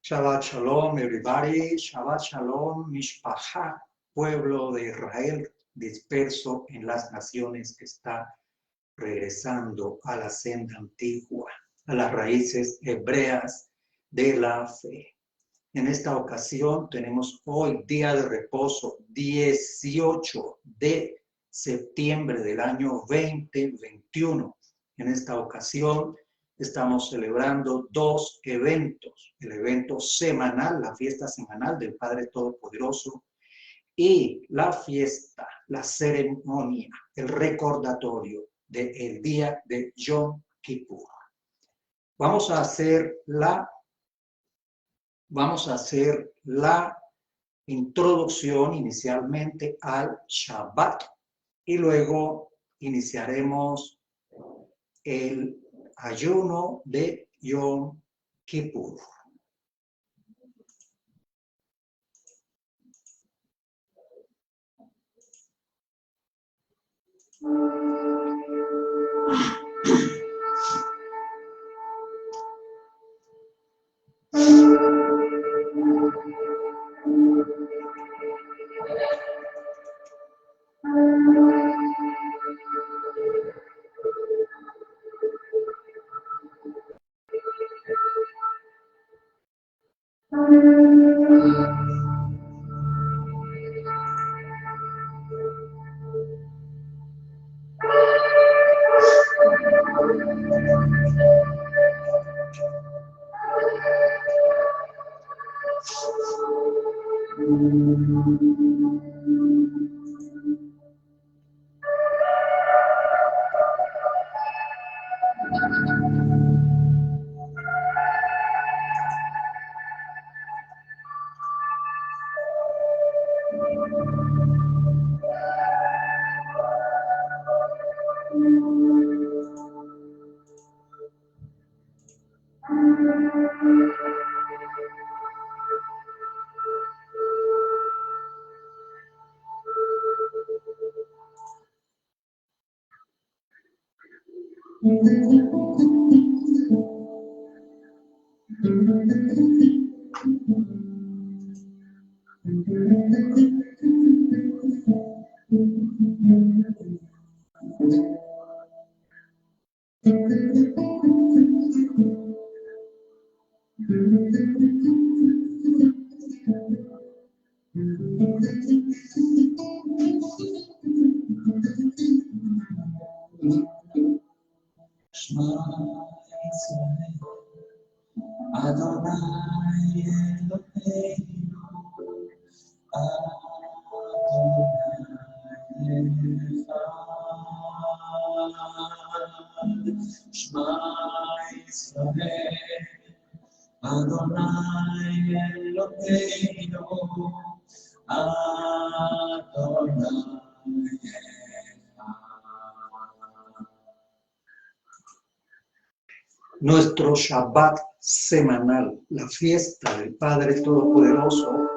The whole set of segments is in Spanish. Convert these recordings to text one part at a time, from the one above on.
Shabbat Shalom, everybody. Shabbat Shalom, Mishpacha, pueblo de Israel disperso en las naciones que está regresando a la senda antigua, a las raíces hebreas de la fe. En esta ocasión tenemos hoy día de reposo, 18 de septiembre del año 2021. En esta ocasión estamos celebrando dos eventos, el evento semanal, la fiesta semanal del Padre Todopoderoso y la fiesta, la ceremonia, el recordatorio del día de Yom Kippur. Vamos a hacer la introducción inicialmente al Shabbat y luego iniciaremos el ayuno de Yom Kippur. Nuestro Shabbat semanal, la fiesta del Padre Todopoderoso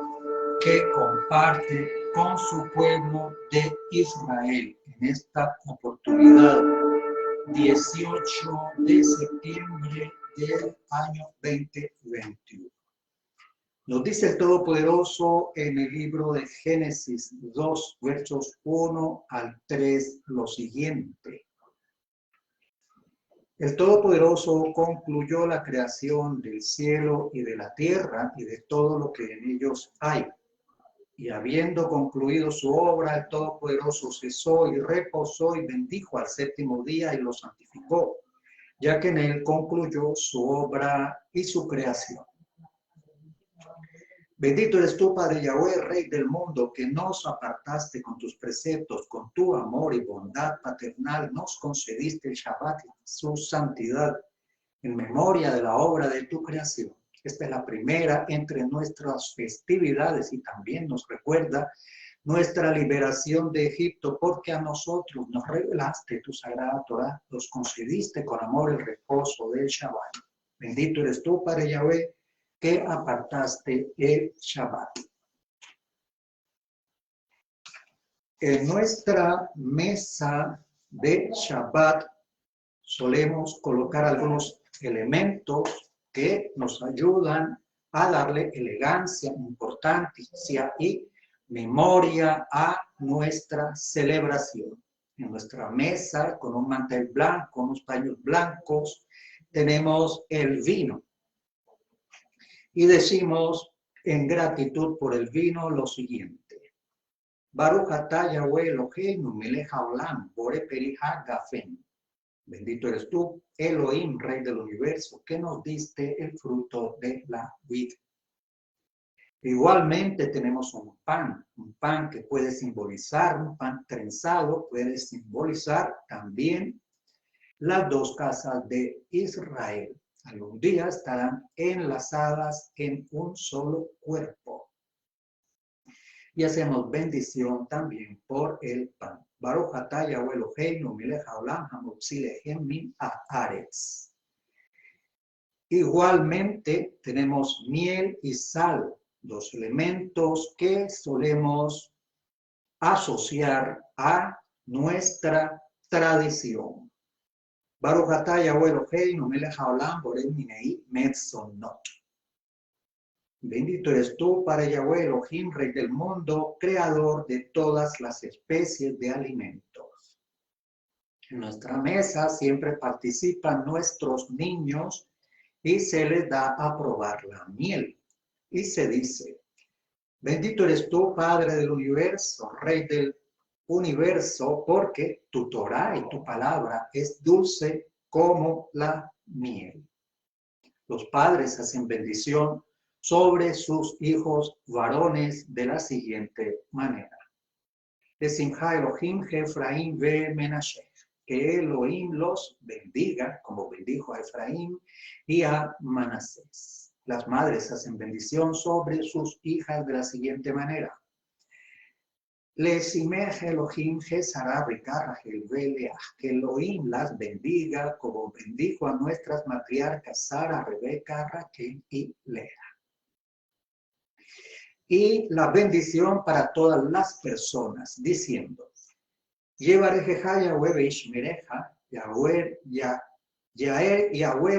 que comparte con su pueblo de Israel. En esta oportunidad, 18 de septiembre del año 2021. Nos dice el Todopoderoso en el libro de Génesis 2, versos 1 al 3, lo siguiente. El Todopoderoso concluyó la creación del cielo y de la tierra y de todo lo que en ellos hay. Y habiendo concluido su obra, el Todopoderoso cesó y reposó y bendijo al séptimo día y lo santificó, ya que en él concluyó su obra y su creación. Bendito eres tú, Padre Yahweh, Rey del mundo, que nos apartaste con tus preceptos, con tu amor y bondad paternal, nos concediste el Shabbat y su santidad, en memoria de la obra de tu creación. Esta es la primera entre nuestras festividades y también nos recuerda nuestra liberación de Egipto, porque a nosotros nos revelaste tu sagrada Torah, nos concediste con amor el reposo del Shabbat. Bendito eres tú, Padre Yahweh, que apartaste el Shabbat. En nuestra mesa de Shabbat solemos colocar algunos elementos que nos ayudan a darle elegancia, importancia y memoria a nuestra celebración. En nuestra mesa, con un mantel blanco, unos paños blancos, tenemos el vino. Y decimos en gratitud por el vino lo siguiente. Baruch atah Yahweh Eloheinu melech haolam boré peri hagafen. Bendito eres tú, Elohim, Rey del universo, que nos diste el fruto de la vid. Igualmente tenemos un pan que puede simbolizar, un pan trenzado, puede simbolizar también las dos casas de Israel. Algún día estarán enlazadas en un solo cuerpo. Y hacemos bendición también por el pan. Baruch atah Yahweh Eloheinu melech haolam hamotzi lechem min haaretz. Igualmente tenemos miel y sal, dos elementos que solemos asociar a nuestra tradición. Baruch atah Yahweh Eloheinu melech haolam boré minei metzonot. Bendito eres tú para Yahweh Elohim, Rey del mundo, creador de todas las especies de alimentos. En nuestra mesa siempre participan nuestros niños y se les da a probar la miel. Y se dice, bendito eres tú, Padre del universo, Rey del universo, porque tu Torah y tu palabra es dulce como la miel. Los padres hacen bendición sobre sus hijos varones de la siguiente manera. Esimha Elohim Efraín ve Menashe. Que Elohim los bendiga, como bendijo a Efraín y a Manasés. Las madres hacen bendición sobre sus hijas de la siguiente manera. Lesimech Elohim Gesara Bekarra Gelveleach. Que Elohim las bendiga, como bendijo a nuestras matriarcas Sara, Rebeca, Raquel y Lea. Y la bendición para todas las personas, diciendo, Yevarejeja Yahweh Beishmereja, Yahweh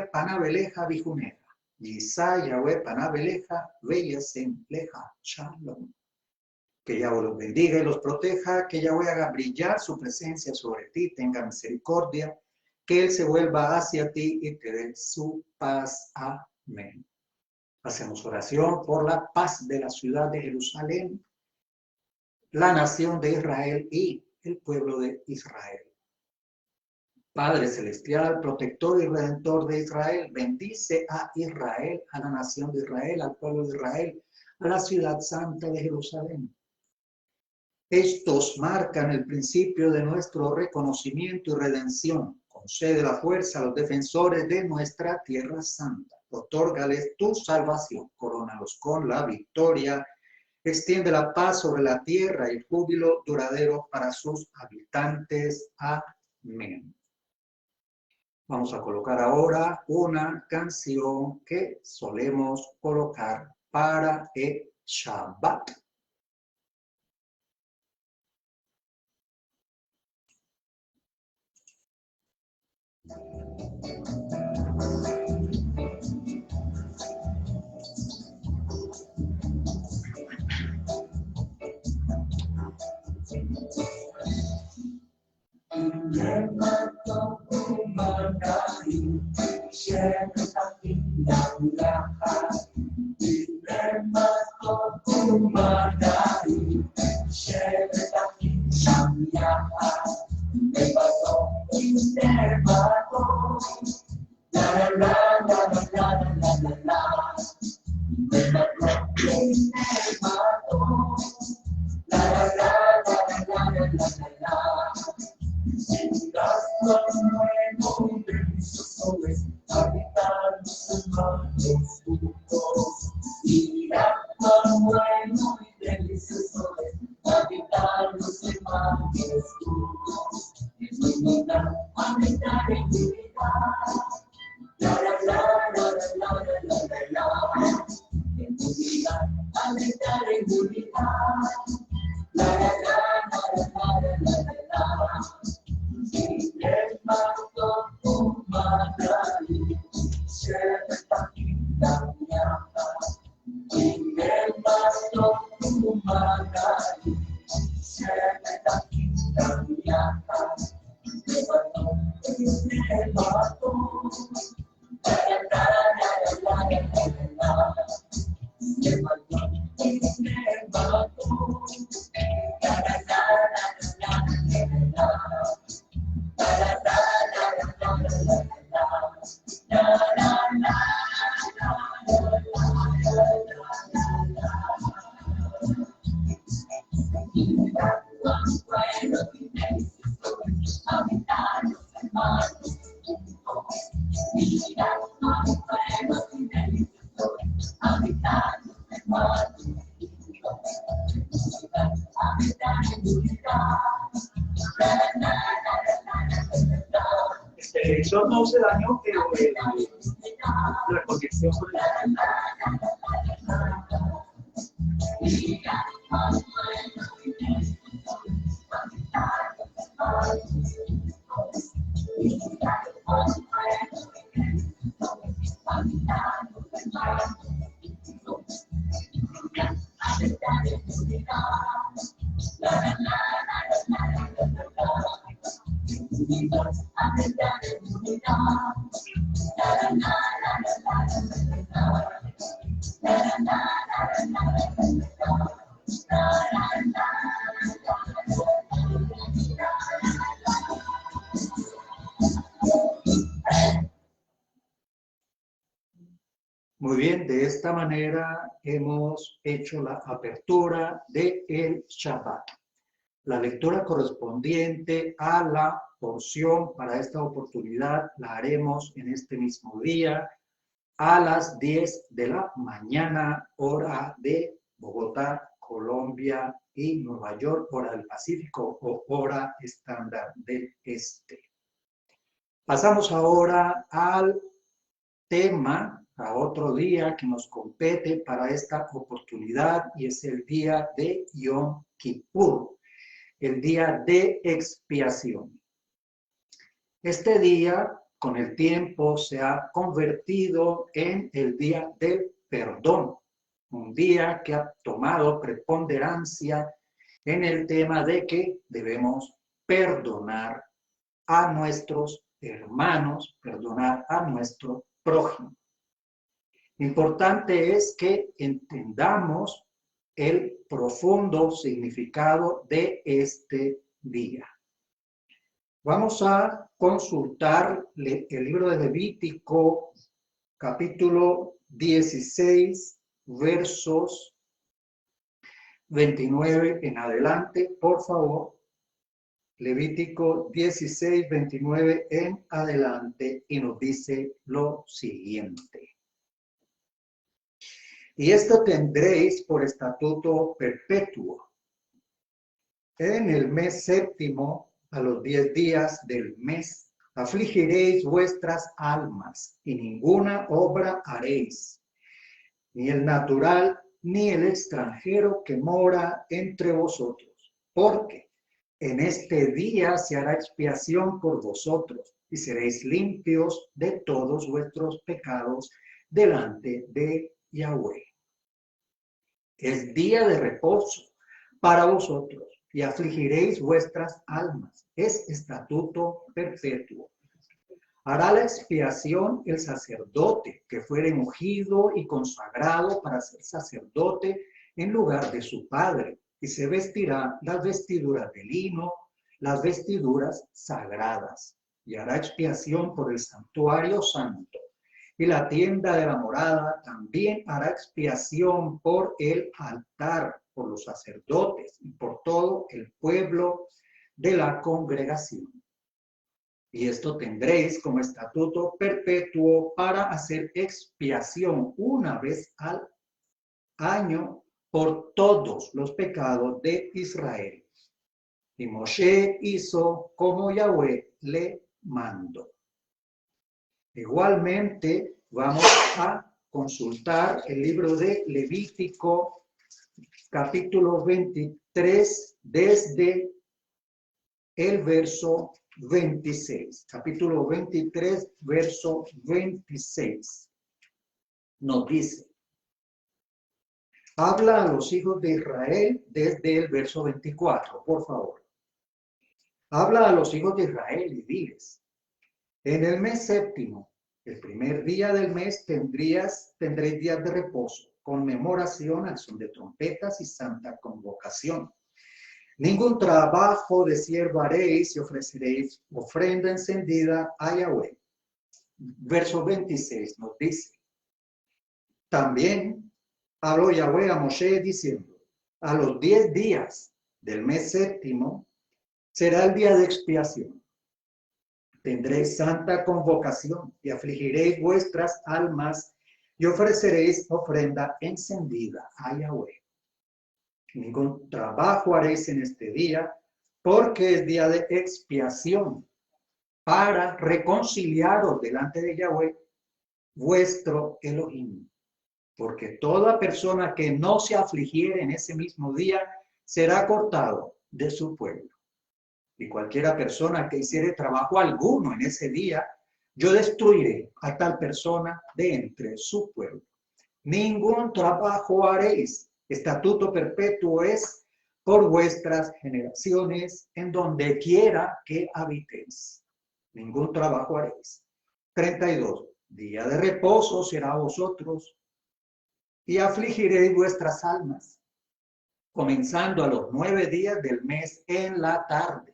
Panabeleja Bijuneja, Yisa Yahweh Panabeleja Beyasem Leja Shalom. Que Yahweh los bendiga y los proteja, que Yahweh haga brillar su presencia sobre ti, tenga misericordia, que Él se vuelva hacia ti y te dé su paz. Amén. Hacemos oración por la paz de la ciudad de Jerusalén, la nación de Israel y el pueblo de Israel. Padre celestial, protector y redentor de Israel, bendice a Israel, a la nación de Israel, al pueblo de Israel, a la ciudad santa de Jerusalén. Estos marcan el principio de nuestro reconocimiento y redención. Concede la fuerza a los defensores de nuestra tierra santa. Otórgales tu salvación, corónalos con la victoria, extiende la paz sobre la tierra y el júbilo duradero para sus habitantes. Amén. Vamos a colocar ahora una canción que solemos colocar para el Shabbat. El televisor no se dañó, pero la conexión con el... Muy bien, de esta manera hemos hecho la apertura del Shabbat. La lectura correspondiente a la porción para esta oportunidad la haremos en este mismo día a las 10 de la mañana, hora de Bogotá, Colombia y Nueva York, hora del Pacífico o hora estándar del Este. Pasamos ahora al tema, a otro día que nos compete para esta oportunidad y es el día de Yom Kippur, el día de expiación. Este día, con el tiempo, se ha convertido en el día del perdón, un día que ha tomado preponderancia en el tema de que debemos perdonar a nuestros hermanos, perdonar a nuestro prójimo. Importante es que entendamos el profundo significado de este día. Vamos a consultar el libro de Levítico, capítulo 16, versos 29 en adelante, por favor. Levítico 16, 29 en adelante, y nos dice lo siguiente. Y esto tendréis por estatuto perpetuo. En el mes séptimo, a los 10 días del mes, afligiréis vuestras almas, y ninguna obra haréis, ni el natural, ni el extranjero que mora entre vosotros, porque en este día se hará expiación por vosotros, y seréis limpios de todos vuestros pecados delante de Yahweh. Es día de reposo para vosotros, y afligiréis vuestras almas. Es estatuto perpetuo. Hará la expiación el sacerdote que fuere ungido y consagrado para ser sacerdote en lugar de su padre, y se vestirá las vestiduras de lino, las vestiduras sagradas, y hará expiación por el santuario santo. Y la tienda de la morada también hará expiación por el altar, por los sacerdotes y por todo el pueblo de la congregación. Y esto tendréis como estatuto perpetuo para hacer expiación una vez al año por todos los pecados de Israel. Y Moshe hizo como Yahweh le mandó. Igualmente, vamos a consultar el libro de Levítico, capítulo 23, desde el verso 26. Capítulo 23, verso 26. Nos dice, habla a los hijos de Israel desde el verso 24, por favor. Habla a los hijos de Israel y diles, En el mes séptimo, el primer día del mes, tendréis días de reposo, conmemoración al son de trompetas y santa convocación. Ningún trabajo de siervo haréis y ofreceréis ofrenda encendida a Yahweh. Verso 26 nos dice, también habló Yahweh a Moshe diciendo, a los 10 días del mes séptimo será el día de expiación. Tendréis santa convocación y afligiréis vuestras almas y ofreceréis ofrenda encendida a Yahweh. Ningún trabajo haréis en este día, porque es día de expiación, para reconciliaros delante de Yahweh, vuestro Elohim. Porque toda persona que no se afligiere en ese mismo día, será cortado de su pueblo. Y cualquiera persona que hiciere trabajo alguno en ese día, yo destruiré a tal persona de entre su pueblo. Ningún trabajo haréis. Estatuto perpetuo es por vuestras generaciones en donde quiera que habitéis. Ningún trabajo haréis. 32. Día de reposo será a vosotros y afligiréis vuestras almas, comenzando a los 9 días del mes en la tarde.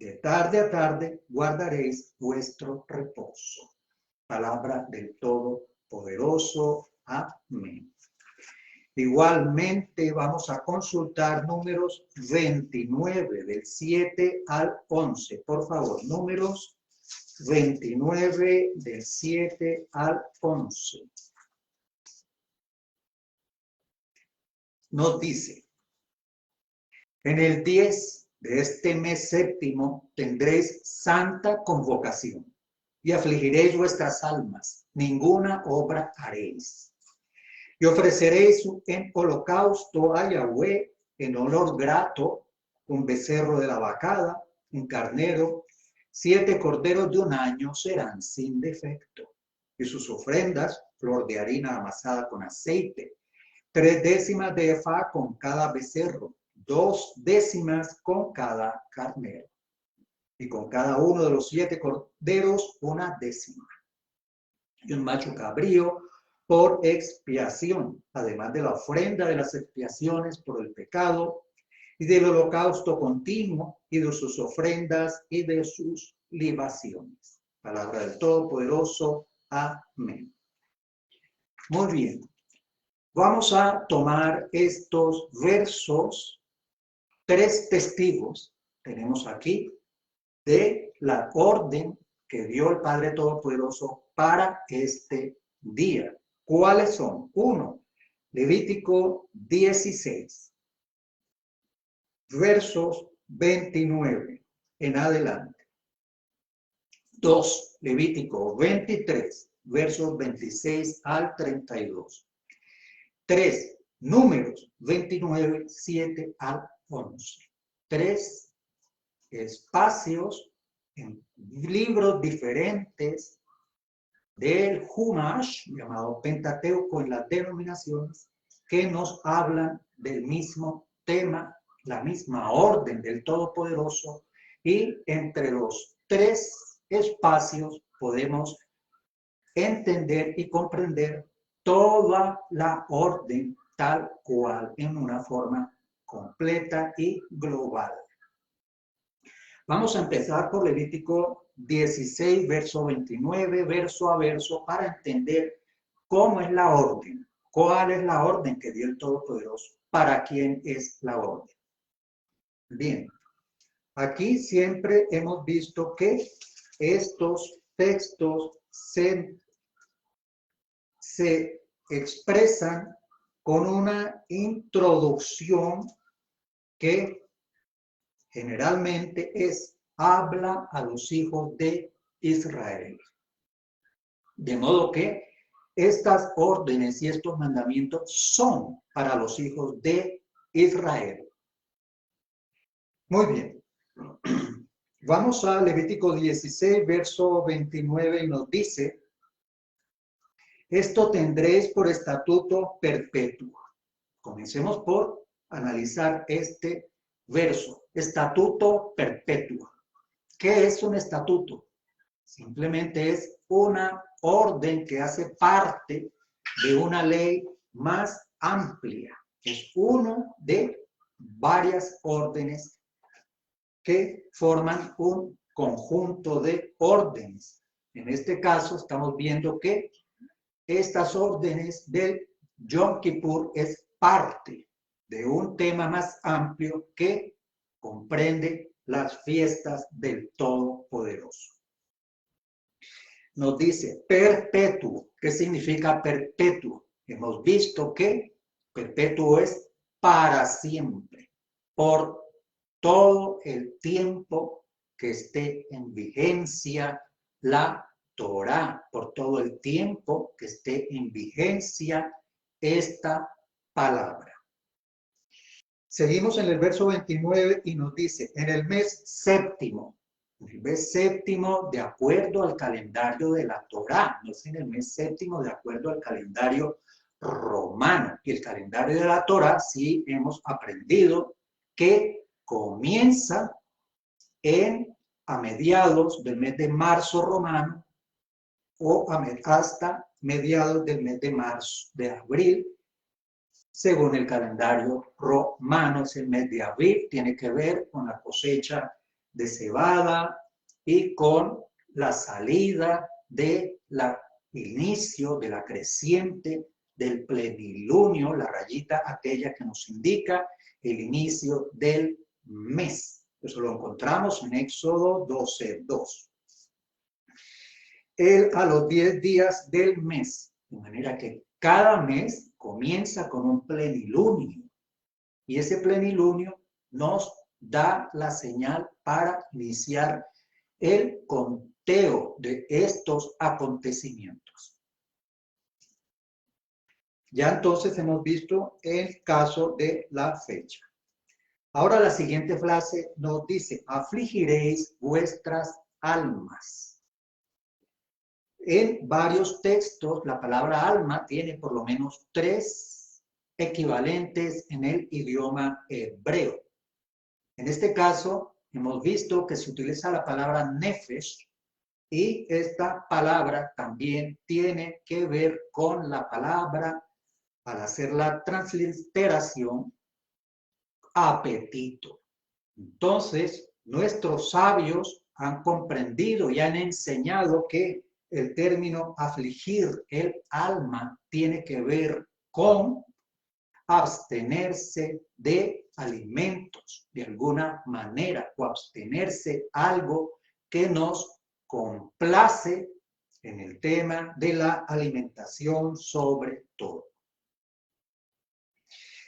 De tarde a tarde guardaréis vuestro reposo. Palabra del Todopoderoso. Amén. Igualmente vamos a consultar números 29 del 7 al 11. Por favor, números 29 del 7 al 11. Nos dice, en el 10 de este mes séptimo tendréis santa convocación y afligiréis vuestras almas, ninguna obra haréis. Y ofreceréis en holocausto a Yahweh en olor grato, un becerro de la vacada, un carnero, 7 corderos de un año serán sin defecto. Y sus ofrendas, flor de harina amasada con aceite, 3 décimas de efá con cada becerro, 2 décimas con cada carnero. Y con cada uno de los 7 corderos, 1 décima. Y un macho cabrío por expiación, además de la ofrenda de las expiaciones por el pecado, y del holocausto continuo, y de sus ofrendas, y de sus libaciones. Palabra del Todopoderoso. Amén. Muy bien. Vamos a tomar estos versos, 3 testigos tenemos aquí, de la orden que dio el Padre Todopoderoso para este día. ¿Cuáles son? 1. Levítico 16, versos 29 en adelante. 2. Levítico 23, versos 26 al 32. 3. Números 29, 7 al 11. 3 espacios en libros diferentes del Humash, llamado Pentateuco en las denominaciones, que nos hablan del mismo tema, la misma orden del Todopoderoso, y entre los 3 espacios podemos entender y comprender toda la orden tal cual en una forma completa y global. Vamos a empezar por Levítico 16, verso 29, verso a verso, para entender cómo es la orden, cuál es la orden que dio el Todopoderoso, para quién es la orden. Bien, aquí siempre hemos visto que estos textos se expresan con una introducción que generalmente habla a los hijos de Israel. De modo que estas órdenes y estos mandamientos son para los hijos de Israel. Muy bien. Vamos a Levítico 16, verso 29, y nos dice, esto tendréis por estatuto perpetuo. Comencemos por analizar este verso. Estatuto perpetuo. ¿Qué es un estatuto? Simplemente es una orden que hace parte de una ley más amplia. Es uno de varias órdenes que forman un conjunto de órdenes. En este caso estamos viendo que estas órdenes del Yom Kippur es parte de un tema más amplio que comprende las fiestas del Todopoderoso. Nos dice perpetuo. ¿Qué significa perpetuo? Hemos visto que perpetuo es para siempre, por todo el tiempo que esté en vigencia la Torá, por todo el tiempo que esté en vigencia esta palabra. Seguimos en el verso 29 y nos dice, en el mes séptimo, de acuerdo al calendario de la Torá, no es en el mes séptimo de acuerdo al calendario romano. Y el calendario de la Torá sí hemos aprendido que comienza a mediados del mes de marzo romano o hasta mediados del mes de marzo, de abril, según el calendario romano. Es el mes de abril, tiene que ver con la cosecha de cebada y con la salida del inicio de la creciente del plenilunio, la rayita aquella que nos indica el inicio del mes. Eso lo encontramos en Éxodo 12:2. A los 10 días del mes, de manera que cada mes comienza con un plenilunio y ese plenilunio nos da la señal para iniciar el conteo de estos acontecimientos. Ya entonces hemos visto el caso de la fecha. Ahora la siguiente frase nos dice, afligiréis vuestras almas. En varios textos la palabra alma tiene por lo menos 3 equivalentes en el idioma hebreo. En este caso hemos visto que se utiliza la palabra nefesh y esta palabra también tiene que ver con la palabra, al hacer la transliteración, apetito. Entonces, nuestros sabios han comprendido y han enseñado que el término afligir el alma tiene que ver con abstenerse de alimentos de alguna manera o abstenerse algo que nos complace en el tema de la alimentación sobre todo.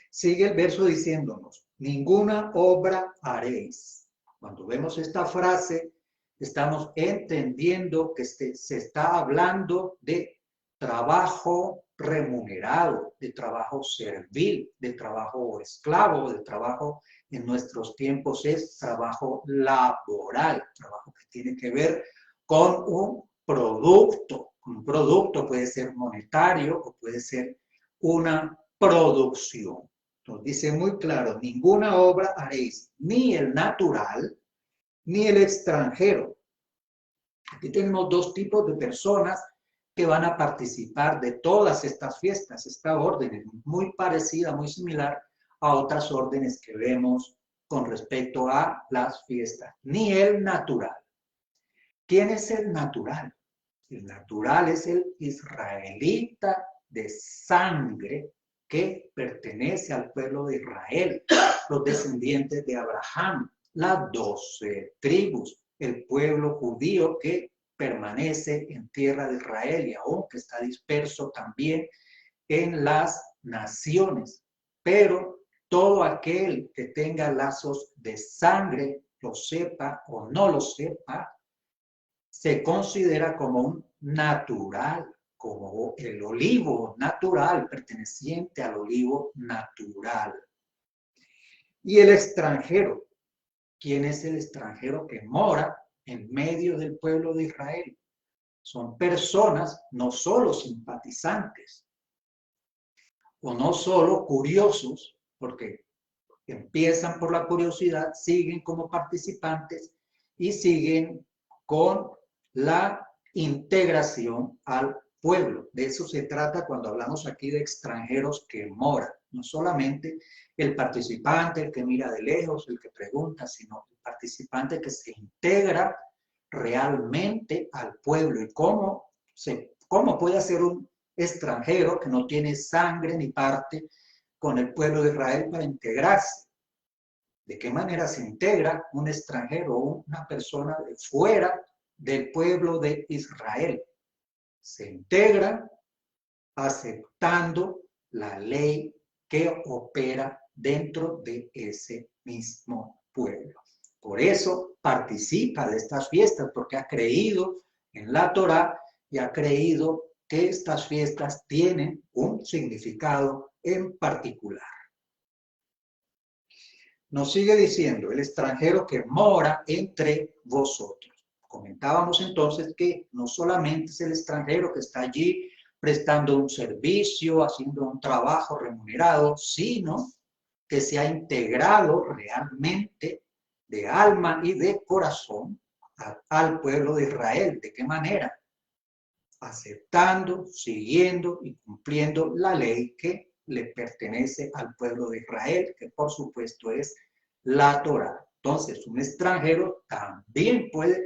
Sigue el verso diciéndonos, ninguna obra haréis. Cuando vemos esta frase, estamos entendiendo que se está hablando de trabajo remunerado, de trabajo servil, de trabajo esclavo, de trabajo en nuestros tiempos es trabajo laboral, trabajo que tiene que ver con un producto. Un producto puede ser monetario o puede ser una producción. Nos dice muy claro, ninguna obra haréis, ni el natural, ni el extranjero. Aquí tenemos 2 tipos de personas que van a participar de todas estas fiestas. Esta orden es muy parecida, muy similar a otras órdenes que vemos con respecto a las fiestas. Ni el natural. ¿Quién es el natural? El natural es el israelita de sangre que pertenece al pueblo de Israel, los descendientes de Abraham, las 12 tribus, el pueblo judío que permanece en tierra de Israel y aunque está disperso también en las naciones. Pero todo aquel que tenga lazos de sangre, lo sepa o no lo sepa, se considera como un natural, como el olivo natural, perteneciente al olivo natural. Y el extranjero, ¿quién es el extranjero que mora en medio del pueblo de Israel? Son personas no solo simpatizantes o no solo curiosos, porque empiezan por la curiosidad, siguen como participantes y siguen con la integración al pueblo. De eso se trata cuando hablamos aquí de extranjeros que moran. No solamente el participante, el que mira de lejos, el que pregunta, sino el participante que se integra realmente al pueblo. ¿Y cómo puede ser un extranjero que no tiene sangre ni parte con el pueblo de Israel para integrarse? ¿De qué manera se integra un extranjero o una persona de fuera del pueblo de Israel? Se integra aceptando la ley que opera dentro de ese mismo pueblo. Por eso participa de estas fiestas, porque ha creído en la Torá y ha creído que estas fiestas tienen un significado en particular. Nos sigue diciendo, el extranjero que mora entre vosotros. Comentábamos entonces que no solamente es el extranjero que está allí prestando un servicio, haciendo un trabajo remunerado, sino que se ha integrado realmente de alma y de corazón al pueblo de Israel. ¿De qué manera? Aceptando, siguiendo y cumpliendo la ley que le pertenece al pueblo de Israel, que por supuesto es la Torá. Entonces, un extranjero también puede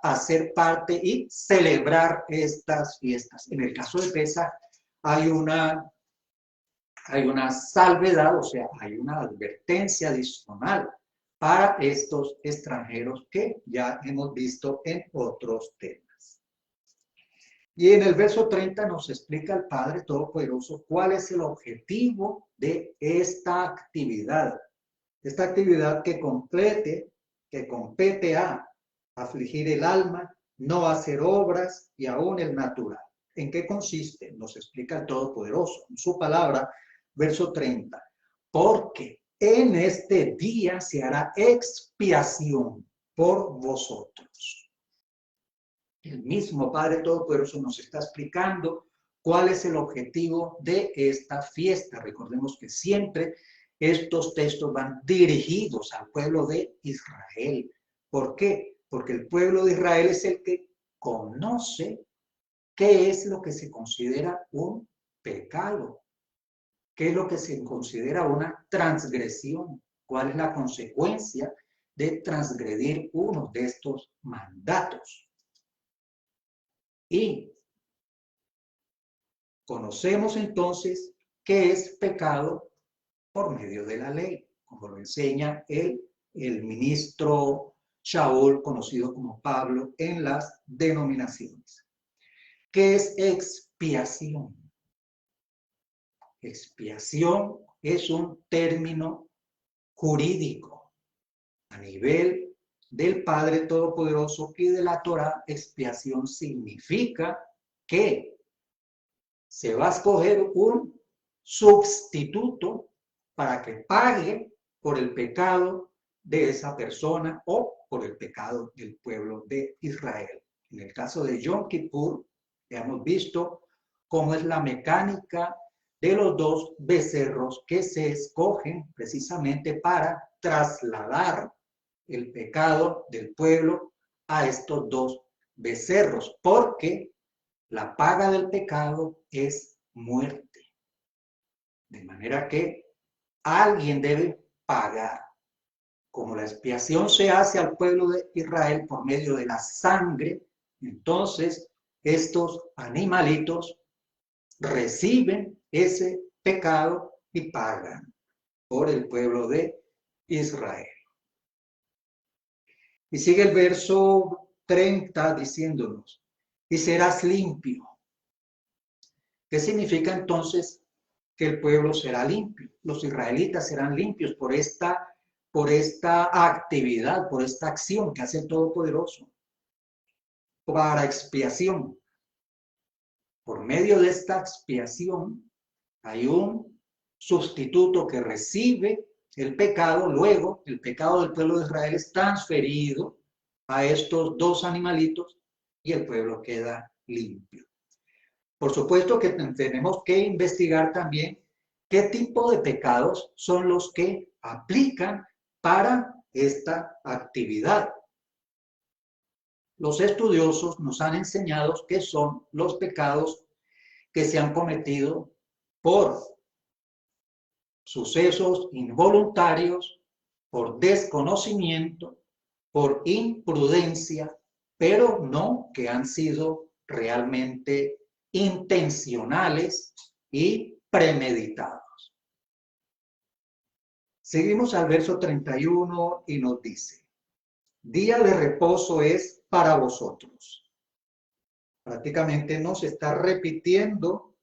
hacer parte y celebrar estas fiestas. En el caso de Pesaj hay una salvedad, o sea, hay una advertencia adicional para estos extranjeros que ya hemos visto en otros temas. Y en el verso 30 nos explica el Padre Todopoderoso cuál es el objetivo de esta actividad. Esta actividad que compete a afligir el alma, no hacer obras y aún el natural. ¿En qué consiste? Nos explica el Todopoderoso en su palabra, verso 30. Porque en este día se hará expiación por vosotros. El mismo Padre Todopoderoso nos está explicando cuál es el objetivo de esta fiesta. Recordemos que siempre estos textos van dirigidos al pueblo de Israel. ¿Por qué? Porque el pueblo de Israel es el que conoce qué es lo que se considera un pecado, qué es lo que se considera una transgresión, cuál es la consecuencia de transgredir uno de estos mandatos. Y conocemos entonces qué es pecado por medio de la ley, como lo enseña el ministro Shaul, conocido como Pablo, en las denominaciones. ¿Qué es expiación? Expiación es un término jurídico a nivel del Padre Todopoderoso y de la Torá. Expiación significa que se va a escoger un sustituto para que pague por el pecado de esa persona o por el pecado del pueblo de Israel. En el caso de Yom Kippur, hemos visto cómo es la mecánica de los dos becerros que se escogen precisamente para trasladar el pecado del pueblo a estos dos becerros, porque la paga del pecado es muerte. De manera que alguien debe pagar. Como la expiación se hace al pueblo de Israel por medio de la sangre, entonces estos animalitos reciben ese pecado y pagan por el pueblo de Israel. Y sigue el verso 30 diciéndonos, y serás limpio. ¿Qué significa entonces que el pueblo será limpio? Los israelitas serán limpios por esta actividad, por esta acción que hace el Todopoderoso para expiación. Por medio de esta expiación hay un sustituto que recibe el pecado, luego el pecado del pueblo de Israel es transferido a estos dos animalitos y el pueblo queda limpio. Por supuesto que tenemos que investigar también qué tipo de pecados son los que aplican para esta actividad. los estudiosos nos han enseñado que son los pecados que se han cometido por sucesos involuntarios, por desconocimiento, por imprudencia, pero no que han sido realmente intencionales y premeditados. Seguimos al verso 31 y nos dice: día de reposo es para vosotros. Prácticamente nos está repitiendo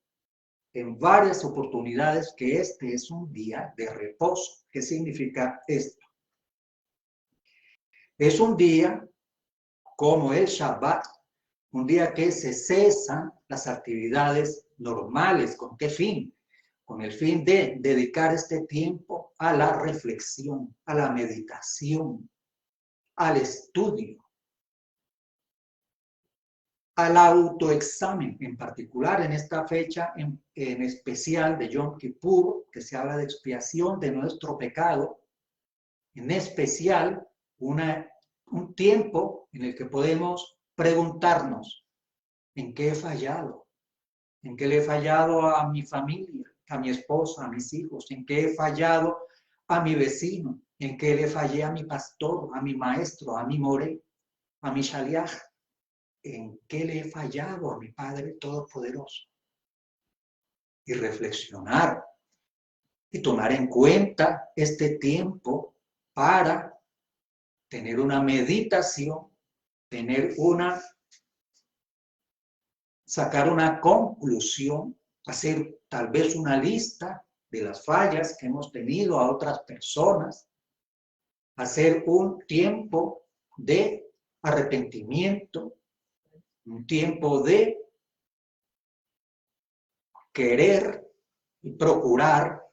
en varias oportunidades que este es un día de reposo. ¿Qué significa esto? Es un día como el Shabbat, un día que se cesan las actividades normales. ¿Con qué fin? Con el fin de dedicar este tiempo a la reflexión, a la meditación, al estudio, al autoexamen, en particular en esta fecha en especial de Yom Kippur, que se habla de expiación de nuestro pecado, en especial un tiempo en el que podemos preguntarnos: ¿en qué he fallado? ¿En qué le he fallado a mi familia, a mi esposa, a mis hijos? ¿En qué he fallado a mi vecino? ¿En qué le fallé a mi pastor, a mi maestro, a mi moré, a mi shaliach? ¿En qué le he fallado a mi Padre Todopoderoso? Y reflexionar y tomar en cuenta este tiempo para tener una meditación, sacar una conclusión, hacer tal vez una lista de las fallas que hemos tenido a otras personas, hacer un tiempo de arrepentimiento, un tiempo de querer y procurar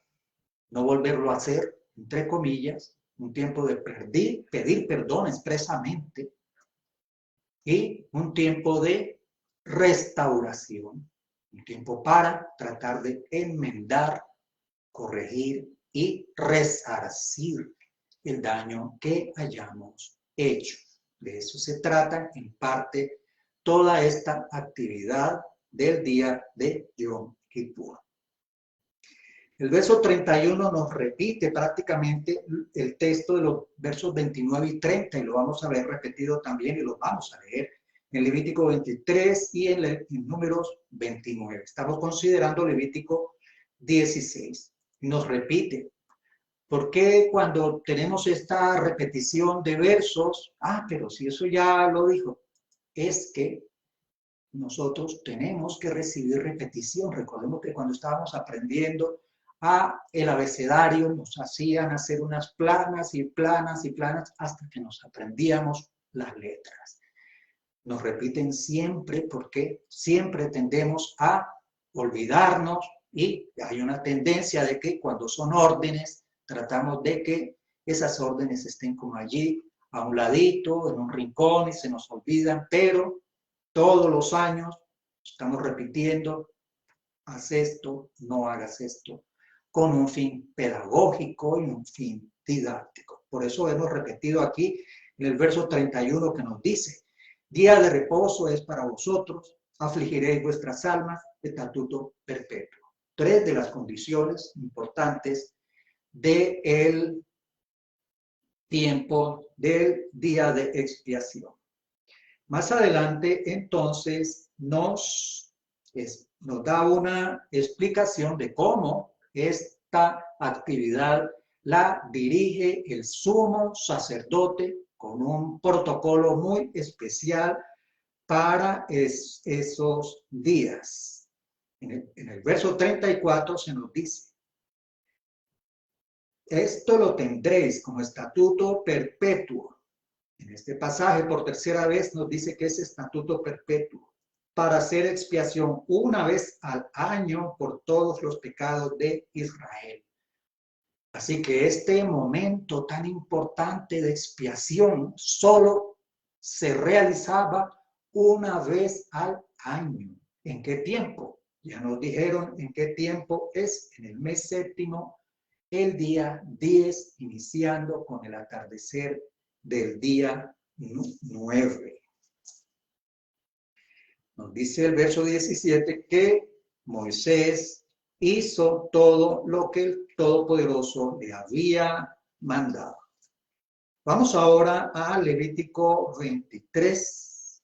no volverlo a hacer, entre comillas, un tiempo de pedir perdón expresamente y un tiempo de restauración, un tiempo para tratar de enmendar, corregir y resarcir el daño que hayamos hecho. De eso se trata en parte toda esta actividad del día de Yom Kippur. El verso 31 nos repite prácticamente el texto de los versos 29 y 30 y lo vamos a ver repetido también y lo vamos a leer en Levítico 23 y en Números 29. Estamos considerando Levítico 16. Nos repite. ¿Por qué cuando tenemos esta repetición de versos? Pero si eso ya lo dijo. Es que nosotros tenemos que recibir repetición. Recordemos que cuando estábamos aprendiendo el abecedario, nos hacían hacer unas planas y planas y planas hasta que nos aprendíamos las letras. Nos repiten siempre porque siempre tendemos a olvidarnos y hay una tendencia de que cuando son órdenes, tratamos de que esas órdenes estén como allí, a un ladito, en un rincón y se nos olvidan, pero todos los años estamos repitiendo: haz esto, no hagas esto, con un fin pedagógico y un fin didáctico. Por eso hemos repetido aquí en el verso 31 que nos dice: día de reposo es para vosotros, afligiréis vuestras almas, estatuto perpetuo. Tres de las condiciones importantes del tiempo del día de expiación. Más adelante, entonces, nos da una explicación de cómo esta actividad la dirige el sumo sacerdote con un protocolo muy especial para esos días. En el verso 34 se nos dice: esto lo tendréis como estatuto perpetuo. En este pasaje, por tercera vez, nos dice que es estatuto perpetuo para hacer expiación una vez al año por todos los pecados de Israel. Así que este momento tan importante de expiación solo se realizaba una vez al año. ¿En qué tiempo? Ya nos dijeron en qué tiempo es: en el mes séptimo, el día 10, iniciando con el atardecer del día 9. dice el verso 17 que Moisés hizo todo lo que el Todopoderoso le había mandado. Vamos ahora a Levítico 23.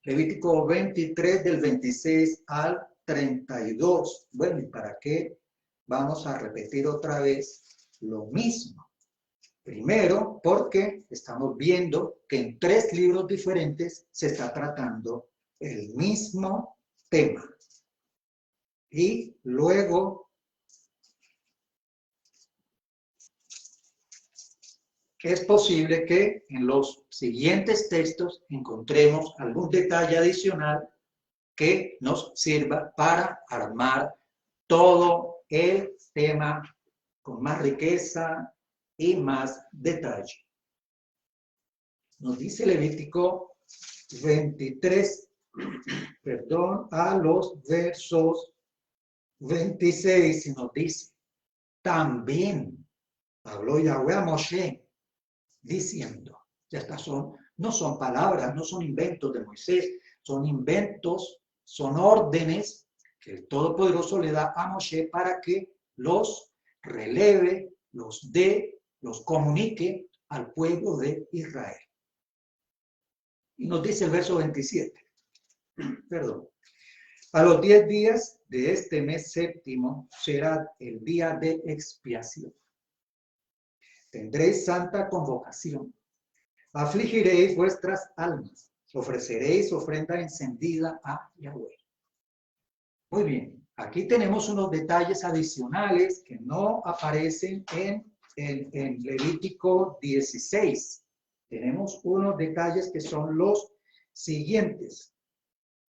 Levítico 23 del 26 al 32. Bueno, ¿y para qué vamos a repetir otra vez lo mismo? Primero, porque estamos viendo que en 3 libros diferentes se está tratando el mismo tema. Y luego, es posible que en los siguientes textos encontremos algún detalle adicional que nos sirva para armar todo el tema con más riqueza y más detalle. Nos dice Levítico 23, a los versos 26, y nos dice, también habló Yahweh a Moshe, diciendo, estas no son palabras, no son inventos de Moisés, son inventos, son órdenes que el Todopoderoso le da a Moshe para que los releve, los dé, los comunique al pueblo de Israel. Y nos dice el verso 27, a los 10 días de este mes séptimo será el día de expiación. Tendréis santa convocación. Afligiréis vuestras almas. Ofreceréis ofrenda encendida a Yahweh. Muy bien, aquí tenemos unos detalles adicionales que no aparecen en Levítico 16. Tenemos unos detalles que son los siguientes.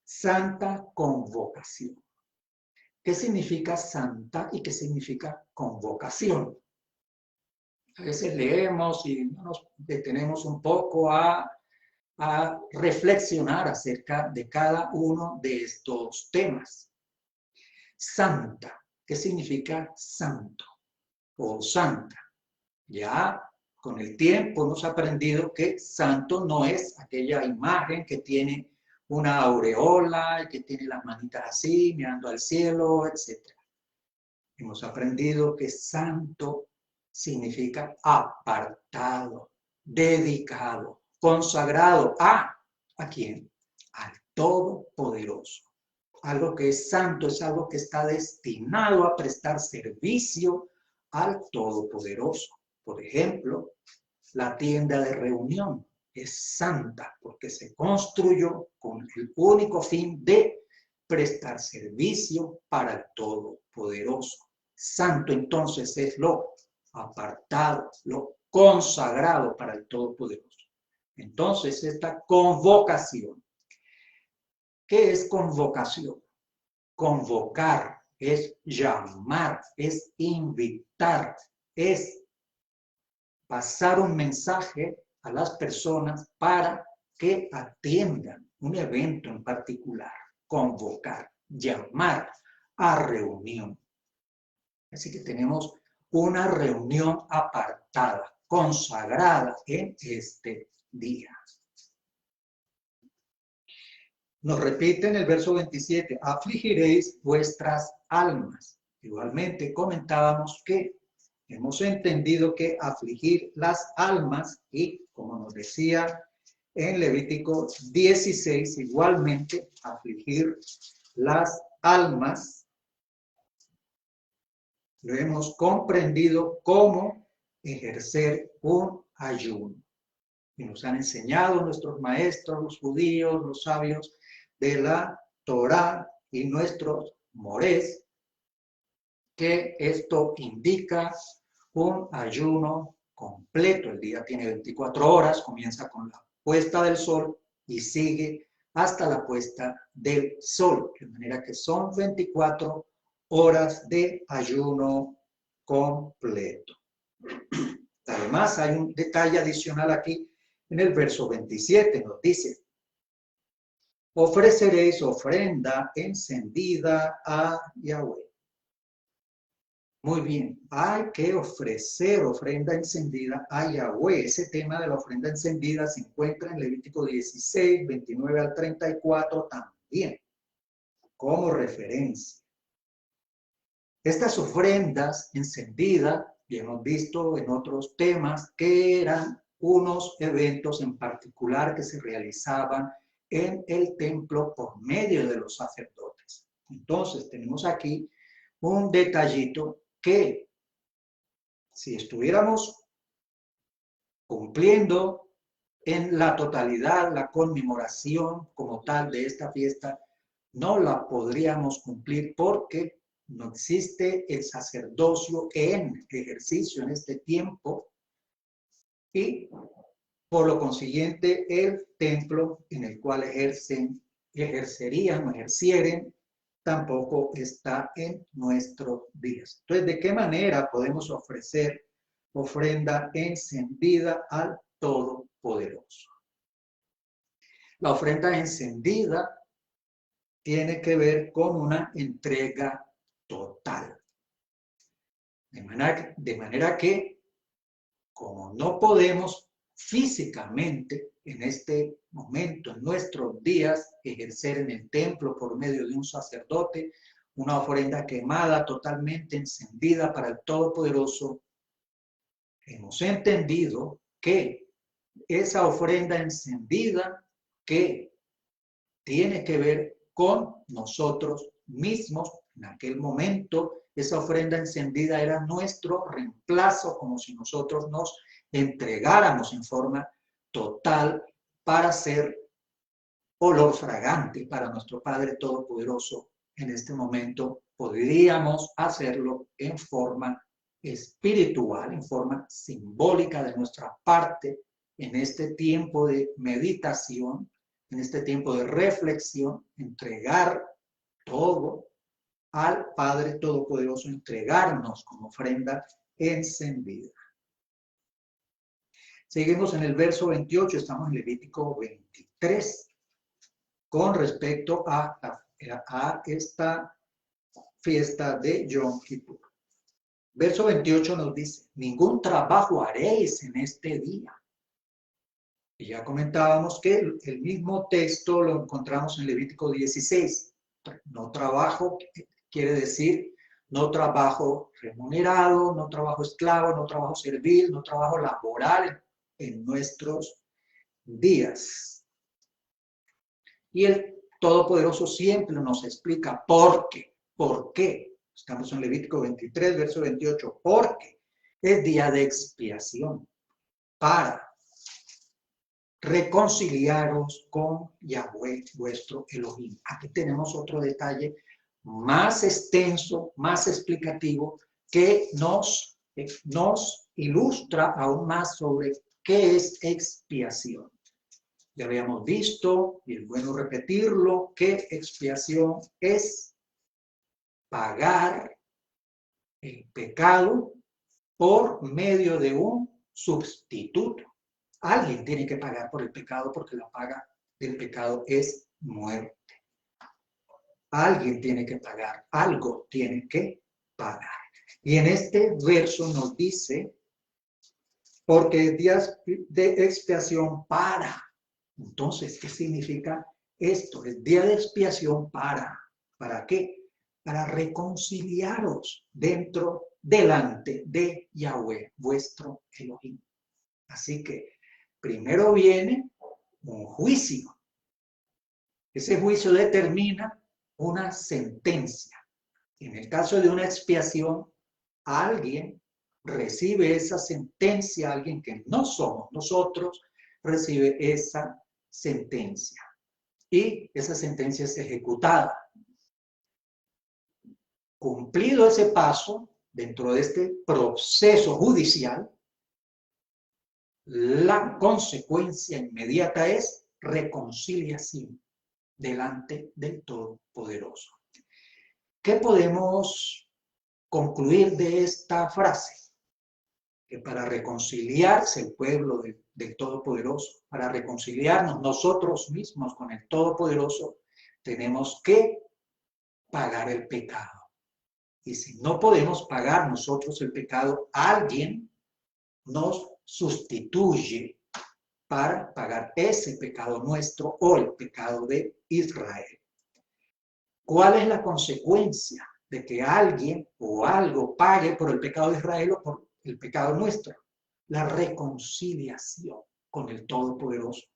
Santa convocación. ¿Qué significa santa y qué significa convocación? A veces leemos y no nos detenemos un poco a reflexionar acerca de cada uno de estos temas. Santa, ¿qué significa santo o santa? Ya con el tiempo hemos aprendido que santo no es aquella imagen que tiene una aureola, que tiene las manitas así, mirando al cielo, etc. Hemos aprendido que santo significa apartado, dedicado, consagrado ¿a quién? Al Todopoderoso. Algo que es santo es algo que está destinado a prestar servicio al Todopoderoso. Por ejemplo, la tienda de reunión es santa porque se construyó con el único fin de prestar servicio para el Todopoderoso. Santo entonces es lo apartado, lo consagrado para el Todopoderoso. Entonces esta convocación, ¿qué es convocación? Convocar es llamar, es invitar, es pasar un mensaje a las personas para que atiendan un evento en particular. Convocar, llamar a reunión. Así que tenemos una reunión apartada, consagrada en este día. Nos repite en el verso 27, afligiréis vuestras almas. Igualmente comentábamos que hemos entendido que afligir las almas, y como nos decía en Levítico 16, igualmente afligir las almas, lo hemos comprendido como ejercer un ayuno. Y nos han enseñado nuestros maestros, los judíos, los sabios de la Torá y nuestros morés, que esto indica un ayuno completo. El día tiene 24 horas, comienza con la puesta del sol y sigue hasta la puesta del sol, de manera que son 24 horas de ayuno completo. Además, hay un detalle adicional aquí en el verso 27, nos dice, ofreceréis ofrenda encendida a Yahweh. Muy bien, hay que ofrecer ofrenda encendida a Yahweh. Ese tema de la ofrenda encendida se encuentra en Levítico 16, 29 al 34 también, como referencia. Estas ofrendas encendidas, y hemos visto en otros temas, que eran unos eventos en particular que se realizaban en el templo por medio de los sacerdotes. Entonces, tenemos aquí un detallito que si estuviéramos cumpliendo en la totalidad la conmemoración como tal de esta fiesta, no la podríamos cumplir porque no existe el sacerdocio en ejercicio en este tiempo y por lo consiguiente el templo en el cual ejercerían o ejercieren tampoco está en nuestros días. Entonces, ¿de qué manera podemos ofrecer ofrenda encendida al Todopoderoso? La ofrenda encendida tiene que ver con una entrega total. De manera que, como no podemos físicamente en este momento, en nuestros días, ejercer en el templo por medio de un sacerdote una ofrenda quemada totalmente encendida para el Todopoderoso, hemos entendido que esa ofrenda encendida que tiene que ver con nosotros mismos, en aquel momento esa ofrenda encendida era nuestro reemplazo, como si nosotros nos entregáramos en forma total para ser olor fragante para nuestro Padre Todopoderoso. En este momento podríamos hacerlo en forma espiritual, en forma simbólica de nuestra parte, en este tiempo de meditación, en este tiempo de reflexión, entregar todo al Padre Todopoderoso, entregarnos como ofrenda encendida. Seguimos en el verso 28, estamos en Levítico 23, con respecto a esta fiesta de Yom Kippur. Verso 28 nos dice, ningún trabajo haréis en este día. Y ya comentábamos que el mismo texto lo encontramos en Levítico 16. No trabajo quiere decir no trabajo remunerado, no trabajo esclavo, no trabajo servil, no trabajo laboral en nuestros días. Y el Todopoderoso siempre nos explica por qué. ¿Por qué? Estamos en Levítico 23, verso 28. Porque es día de expiación para reconciliaros con Yahweh, vuestro Elohim. Aquí tenemos otro detalle más extenso, más explicativo, que nos ilustra aún más sobre qué es expiación. Ya habíamos visto, y es bueno repetirlo, que expiación es pagar el pecado por medio de un sustituto. Alguien tiene que pagar por el pecado porque la paga del pecado es muerte. Alguien tiene que pagar, algo tiene que pagar. Y en este verso nos dice, porque es día de expiación para. Entonces, ¿qué significa esto? Es día de expiación para. ¿Para qué? Para reconciliaros delante de Yahweh, vuestro Elohim. Así que primero viene un juicio. Ese juicio determina una sentencia. En el caso de una expiación, alguien recibe esa sentencia, alguien que no somos nosotros, recibe esa sentencia. Y esa sentencia es ejecutada. Cumplido ese paso, dentro de este proceso judicial, la consecuencia inmediata es reconciliación delante del Todopoderoso. ¿Qué podemos concluir de esta frase? Que para reconciliarse el pueblo del Todopoderoso, para reconciliarnos nosotros mismos con el Todopoderoso, tenemos que pagar el pecado. Y si no podemos pagar nosotros el pecado, alguien nos sustituye para pagar ese pecado nuestro o el pecado de Israel. ¿Cuál es la consecuencia de que alguien o algo pague por el pecado de Israel o por el pecado nuestro? La reconciliación con el Todopoderoso.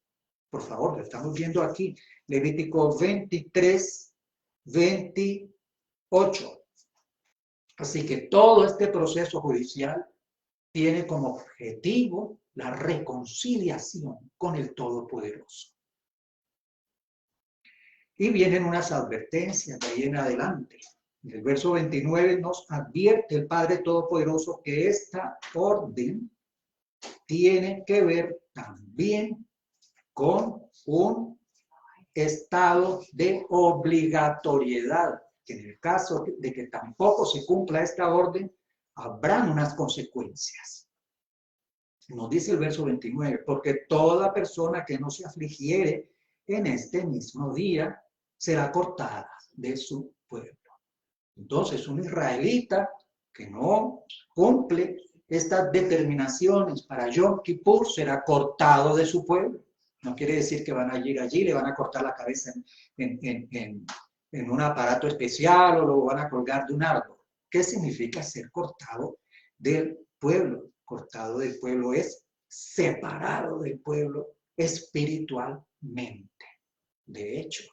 Por favor, lo estamos viendo aquí, Levítico 23, 28. Así que todo este proceso judicial tiene como objetivo la reconciliación con el Todopoderoso. Y vienen unas advertencias de ahí en adelante. En el verso 29 nos advierte el Padre Todopoderoso que esta orden tiene que ver también con un estado de obligatoriedad, que en el caso de que tampoco se cumpla esta orden, habrán unas consecuencias. Nos dice el verso 29, porque toda persona que no se afligiere en este mismo día será cortada de su pueblo. Entonces, un israelita que no cumple estas determinaciones para Yom Kippur será cortado de su pueblo. No quiere decir que van a ir allí, le van a cortar la cabeza en un aparato especial o lo van a colgar de un árbol. ¿Qué significa ser cortado del pueblo? Cortado del pueblo es separado del pueblo espiritualmente. De hecho,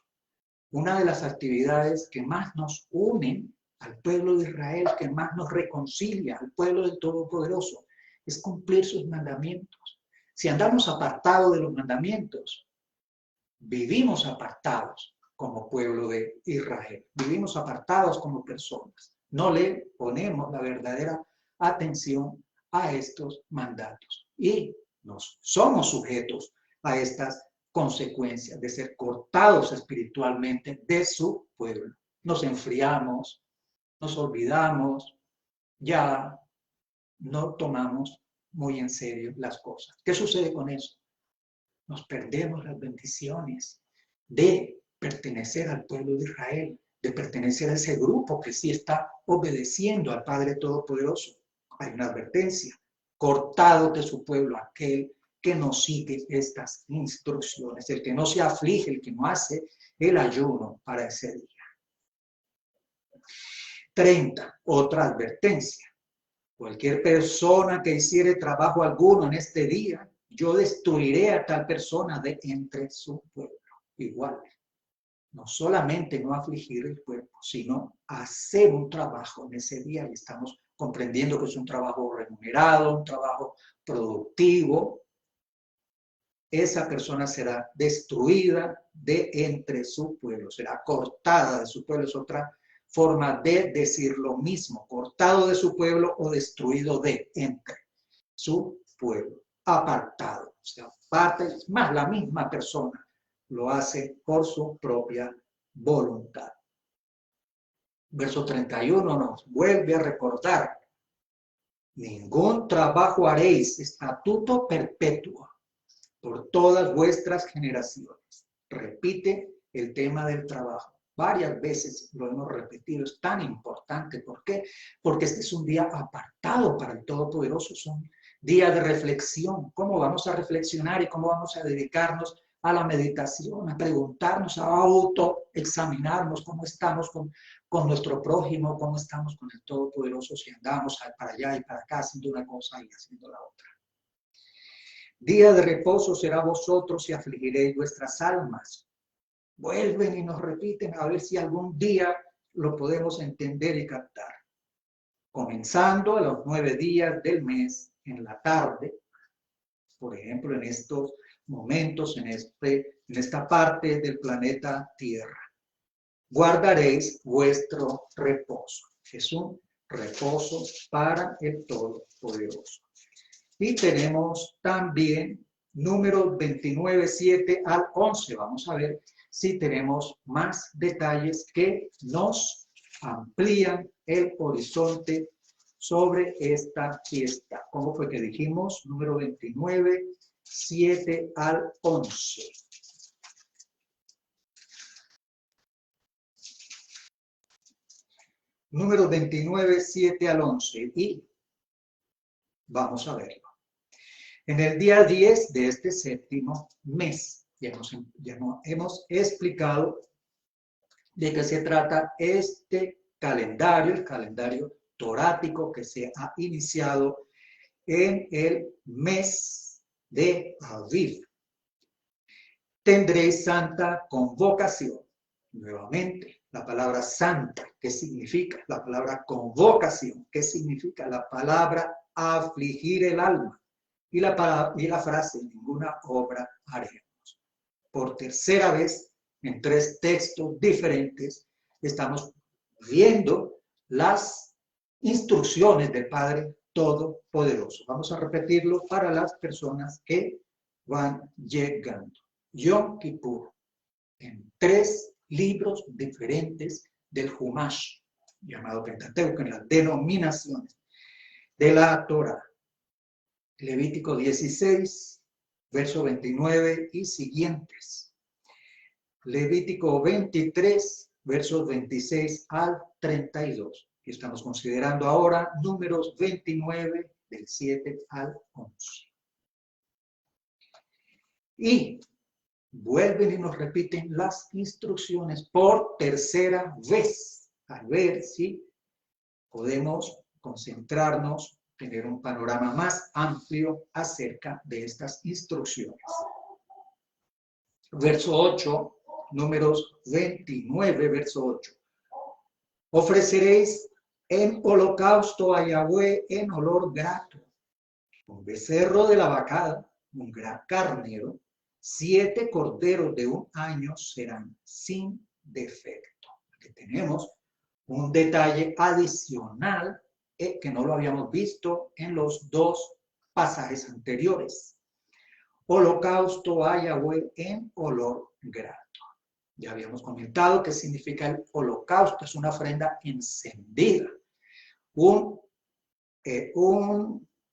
una de las actividades que más nos unen al pueblo de Israel, que más nos reconcilia al pueblo del Todopoderoso, es cumplir sus mandamientos. Si andamos apartados de los mandamientos, vivimos apartados como pueblo de Israel, vivimos apartados como personas. No le ponemos la verdadera atención a estos mandatos y somos sujetos a estas consecuencias de ser cortados espiritualmente de su pueblo. Nos enfriamos, nos olvidamos, ya no tomamos muy en serio las cosas. ¿Qué sucede con eso? Nos perdemos las bendiciones de pertenecer al pueblo de Israel, de pertenecer a ese grupo que sí está obedeciendo al Padre Todopoderoso. Hay una advertencia: cortado de su pueblo aquel que no sigue estas instrucciones, el que no se aflige, el que no hace el ayuno para ese día. 30. Otra advertencia: cualquier persona que hiciere trabajo alguno en este día, yo destruiré a tal persona de entre su pueblo. Igual, no solamente no afligir el cuerpo, sino hacer un trabajo en ese día. Y estamos comprendiendo que es un trabajo remunerado, un trabajo productivo. Esa persona será destruida de entre su pueblo, será cortada de su pueblo. Es otra forma de decir lo mismo: cortado de su pueblo o destruido de entre su pueblo, apartado. O sea, parte, más la misma persona lo hace por su propia voluntad. Verso 31 nos vuelve a recordar: ningún trabajo haréis, estatuto perpetuo por todas vuestras generaciones. Repite el tema del trabajo. Varias veces lo hemos repetido, es tan importante. ¿Por qué? Porque este es un día apartado para el Todopoderoso, es un día de reflexión. ¿Cómo vamos a reflexionar y cómo vamos a dedicarnos a la meditación, a preguntarnos, a autoexaminarnos cómo estamos con nuestro prójimo, cómo estamos con el Todopoderoso, si andamos para allá y para acá haciendo una cosa y haciendo la otra? Día de reposo será vosotros y afligiréis vuestras almas. Vuelven y nos repiten a ver si algún día lo podemos entender y captar. Comenzando a los 9 días del mes en la tarde, por ejemplo, en estos momentos, en esta parte del planeta Tierra, guardaréis vuestro reposo. Es un reposo para el Todopoderoso. Y tenemos también números 29, 7 al 11. Vamos a ver si tenemos más detalles que nos amplían el horizonte sobre esta fiesta. ¿Cómo fue que dijimos? Número 29, 7 al 11. Número 29, 7 al 11. Y vamos a verlo. En el día 10 de este séptimo mes, ya hemos explicado de qué se trata este calendario, el calendario torático que se ha iniciado en el mes de Aviv. Tendréis santa convocación. Nuevamente, la palabra santa, ¿qué significa? La palabra convocación, ¿qué significa? La palabra afligir el alma. Y la frase, ninguna obra haremos. Por tercera vez, en 3 textos diferentes, estamos viendo las instrucciones del Padre Todopoderoso. Vamos a repetirlo para las personas que van llegando. Yom Kippur, en 3 libros diferentes del Humash, llamado Pentateuco, en las denominaciones de la Torah. Levítico 16, verso 29 y siguientes. Levítico 23, versos 26 al 32. Y estamos considerando ahora números 29, del 7 al 11. Y vuelven y nos repiten las instrucciones por tercera vez. A ver si podemos concentrarnos, tener un panorama más amplio acerca de estas instrucciones. Verso 8, números 29, verso 8. Ofreceréis en holocausto a Yahweh en olor grato, un becerro de la vacada, un gran carnero, 7 corderos de 1 año serán sin defecto. Aquí tenemos un detalle adicional que no lo habíamos visto en los 2 pasajes anteriores. Holocausto a Yahweh en olor grato. Ya habíamos comentado qué significa el holocausto. Es una ofrenda encendida. Un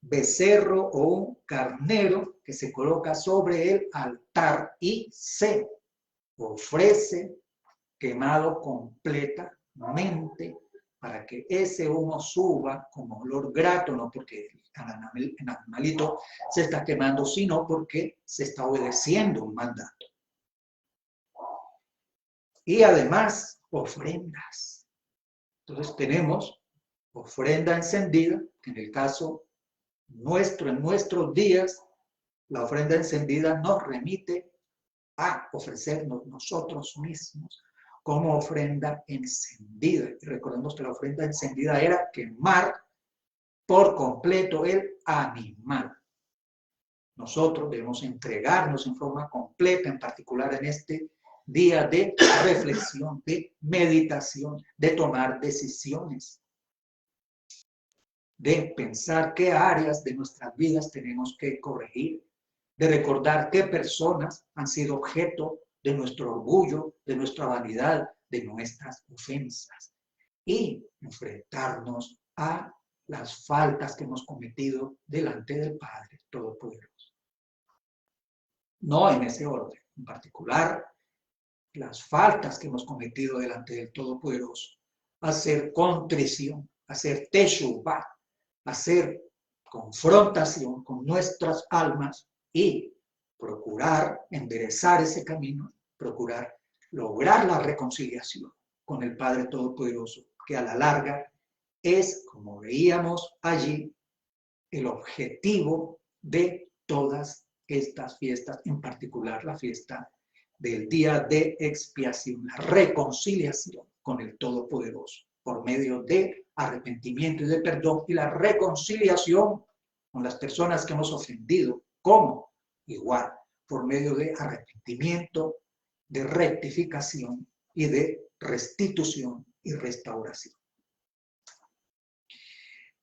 becerro o un carnero que se coloca sobre el altar y se ofrece quemado completamente para que ese humo suba como olor grato, no porque el animalito se está quemando, sino porque se está obedeciendo un mandato. Y además, ofrendas. Entonces tenemos ofrenda encendida, que en el caso nuestro, en nuestros días, la ofrenda encendida nos remite a ofrecernos nosotros mismos como ofrenda encendida. Y recordemos que la ofrenda encendida era quemar por completo el animal. Nosotros debemos entregarnos en forma completa, en particular en este día de reflexión, de meditación, de tomar decisiones, de pensar qué áreas de nuestras vidas tenemos que corregir, de recordar qué personas han sido objeto de nuestro orgullo, de nuestra vanidad, de nuestras ofensas, y enfrentarnos a las faltas que hemos cometido delante del Padre Todopoderoso. No en ese orden, en particular, las faltas que hemos cometido delante del Todopoderoso, hacer contrición, hacer teshuvah, hacer confrontación con nuestras almas y procurar enderezar ese camino, procurar lograr la reconciliación con el Padre Todopoderoso, que a la larga es, como veíamos allí, el objetivo de todas estas fiestas, en particular la fiesta del día de expiación, la reconciliación con el Todopoderoso, por medio de arrepentimiento y de perdón, y la reconciliación con las personas que hemos ofendido, como igual, por medio de arrepentimiento, de rectificación y de restitución y restauración.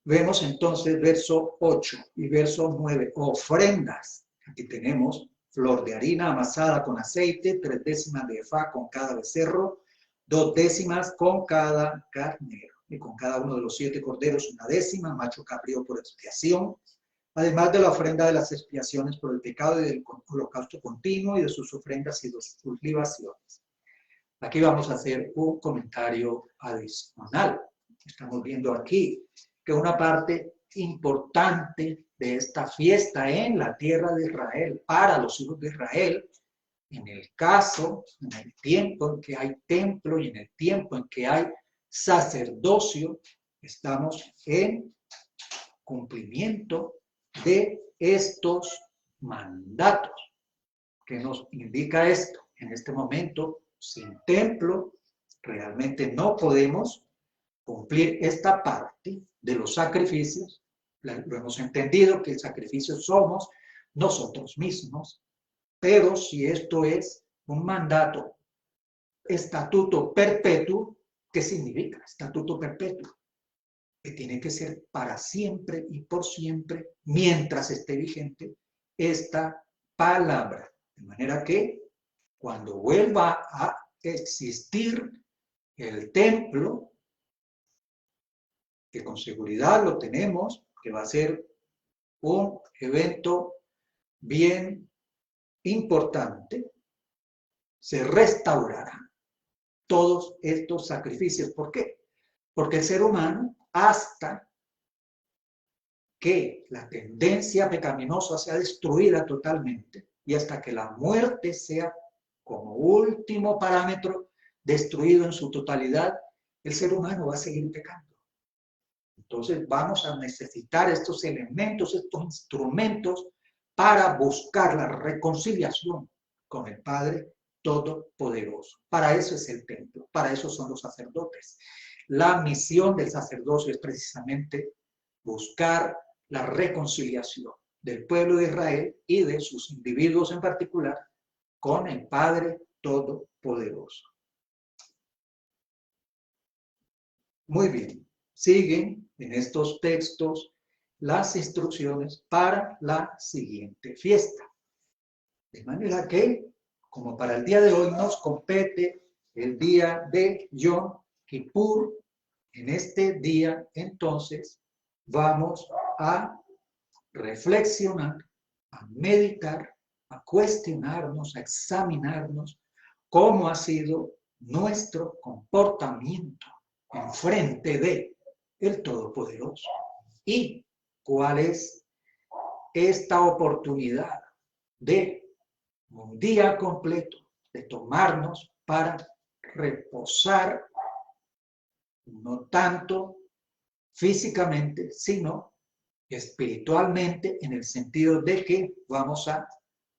Vemos entonces verso 8 y verso 9, ofrendas. Aquí tenemos flor de harina amasada con aceite, 3/10 de efá con cada becerro, 2/10 con cada carnero, y con cada uno de los 7 corderos 1/10, macho cabrío por expiación, además de la ofrenda de las expiaciones por el pecado y del holocausto continuo y de sus ofrendas y de sus libaciones. Aquí vamos a hacer un comentario adicional. Estamos viendo aquí que una parte importante de esta fiesta en la tierra de Israel, para los hijos de Israel, en el caso, en el tiempo en que hay templo y en el tiempo en que hay sacerdocio, estamos en cumplimiento de estos mandatos. ¿Qué nos indica esto? En este momento, sin templo, realmente no podemos cumplir esta parte de los sacrificios. Lo hemos entendido que el sacrificio somos nosotros mismos, pero si esto es un mandato, estatuto perpetuo, ¿qué significa? Estatuto perpetuo, que tiene que ser para siempre y por siempre, mientras esté vigente esta palabra. De manera que cuando vuelva a existir el templo, que con seguridad lo tenemos, que va a ser un evento bien importante, se restaurarán todos estos sacrificios. ¿Por qué? Porque el ser humano, hasta que la tendencia pecaminosa sea destruida totalmente y hasta que la muerte sea como último parámetro destruido en su totalidad, el ser humano va a seguir pecando. Entonces vamos a necesitar estos elementos, estos instrumentos para buscar la reconciliación con el Padre Todopoderoso. Para eso es el templo, para eso son los sacerdotes. La misión del sacerdocio es precisamente buscar la reconciliación del pueblo de Israel y de sus individuos en particular con el Padre Todopoderoso. Muy bien, siguen en estos textos las instrucciones para la siguiente fiesta. De manera que, como para el día de hoy nos compete el día de Yom Kippur, en este día entonces vamos a reflexionar, a meditar, a cuestionarnos, a examinarnos cómo ha sido nuestro comportamiento en frente de el Todopoderoso y cuál es esta oportunidad de un día completo de tomarnos para reposar, no tanto físicamente, sino espiritualmente, en el sentido de que vamos a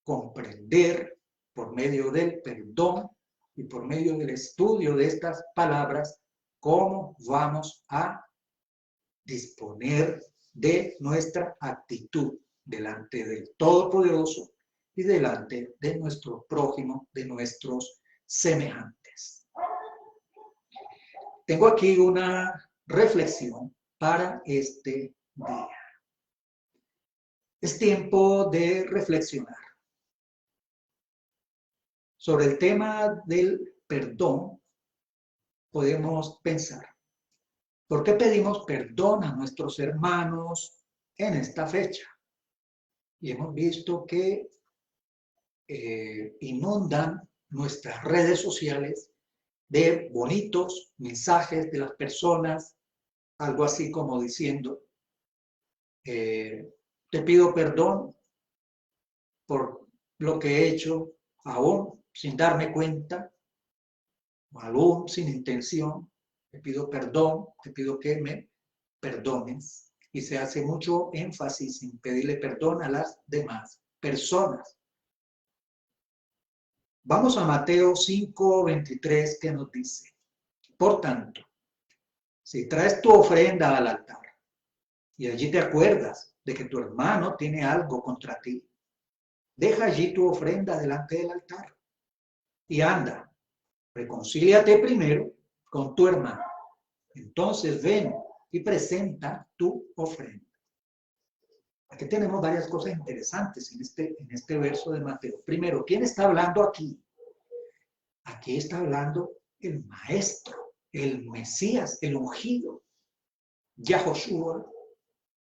comprender por medio del perdón y por medio del estudio de estas palabras cómo vamos a disponer de nuestra actitud delante del Todopoderoso y delante de nuestro prójimo, de nuestros semejantes. Tengo aquí una reflexión para este día. Es tiempo de reflexionar sobre el tema del perdón. Podemos pensar, ¿por qué pedimos perdón a nuestros hermanos en esta fecha? Y hemos visto que inundan nuestras redes sociales de bonitos mensajes de las personas, algo así como diciendo, te pido perdón por lo que he hecho, aún sin darme cuenta, o aún sin intención, te pido perdón, te pido que me perdones. Y se hace mucho énfasis en pedirle perdón a las demás personas. Vamos a Mateo 5:23, que nos dice, por tanto, si traes tu ofrenda al altar y allí te acuerdas de que tu hermano tiene algo contra ti, deja allí tu ofrenda delante del altar y anda, reconcíliate primero con tu hermano. Entonces ven y presenta tu ofrenda. Aquí tenemos varias cosas interesantes en este verso de Mateo. Primero, ¿quién está hablando aquí? Aquí está hablando el Maestro, el Mesías, el ungido, Yahoshua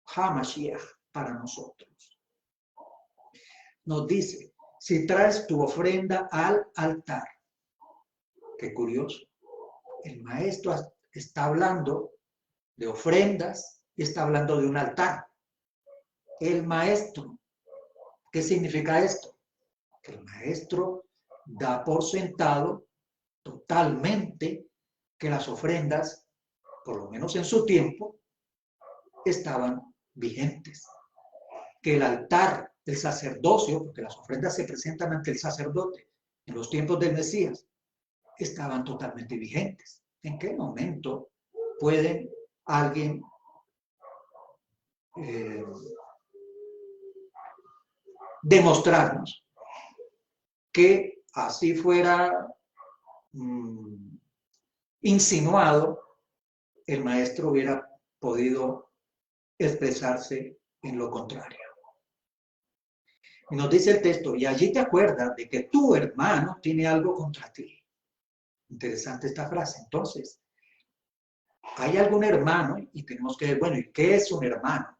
HaMashiach para nosotros. Nos dice, si traes tu ofrenda al altar. Qué curioso. El Maestro está hablando de ofrendas y está hablando de un altar. El maestro, ¿qué significa esto? Que el maestro da por sentado totalmente que las ofrendas, por lo menos en su tiempo, estaban vigentes. Que el altar, el sacerdocio, porque las ofrendas se presentan ante el sacerdote en los tiempos del Mesías, estaban totalmente vigentes. ¿En qué momento puede alguien demostrarnos que así fuera insinuado, el maestro hubiera podido expresarse en lo contrario? Y nos dice el texto, y allí te acuerdas de que tu hermano tiene algo contra ti. Interesante esta frase. Entonces, hay algún hermano y tenemos que ver, bueno, ¿y qué es un hermano?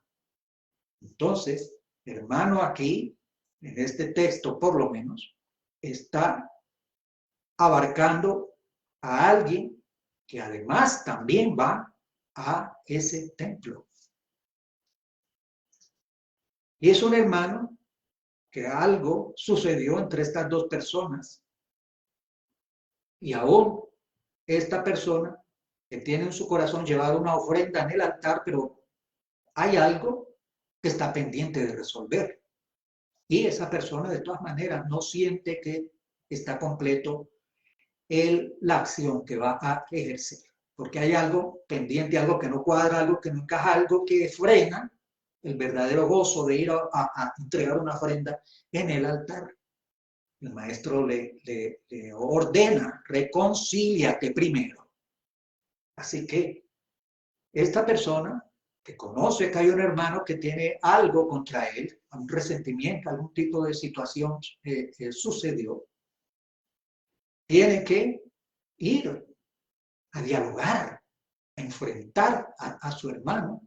Entonces, hermano aquí, en este texto por lo menos, está abarcando a alguien que además también va a ese templo. Y es un hermano que algo sucedió entre estas dos personas. Y aún esta persona que tiene en su corazón llevado una ofrenda en el altar, pero hay algo que está pendiente de resolver. Y esa persona de todas maneras no siente que está completo la acción que va a ejercer. Porque hay algo pendiente, algo que no cuadra, algo que no encaja, algo que frena el verdadero gozo de ir a entregar una ofrenda en el altar. El maestro le ordena, reconcíliate primero. Así que esta persona que conoce que hay un hermano que tiene algo contra él, un resentimiento, algún tipo de situación sucedió, tiene que ir a dialogar, a enfrentar a su hermano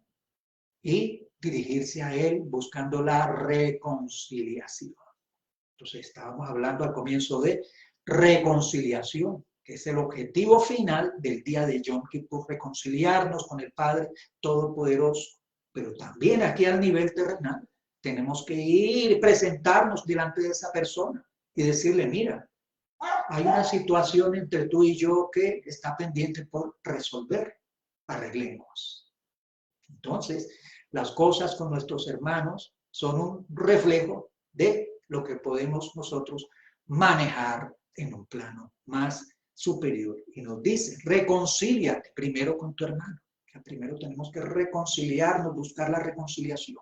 y dirigirse a él buscando la reconciliación. Entonces estábamos hablando al comienzo de reconciliación, que es el objetivo final del día de Yom Kippur, reconciliarnos con el Padre Todopoderoso. Pero también aquí al nivel terrenal tenemos que ir y presentarnos delante de esa persona y decirle, mira, hay una situación entre tú y yo que está pendiente por resolver, arreglemos. Entonces, las cosas con nuestros hermanos son un reflejo de lo que podemos nosotros manejar en un plano más superior. Y nos dice, reconcíliate primero con tu hermano. Que primero tenemos que reconciliarnos, buscar la reconciliación.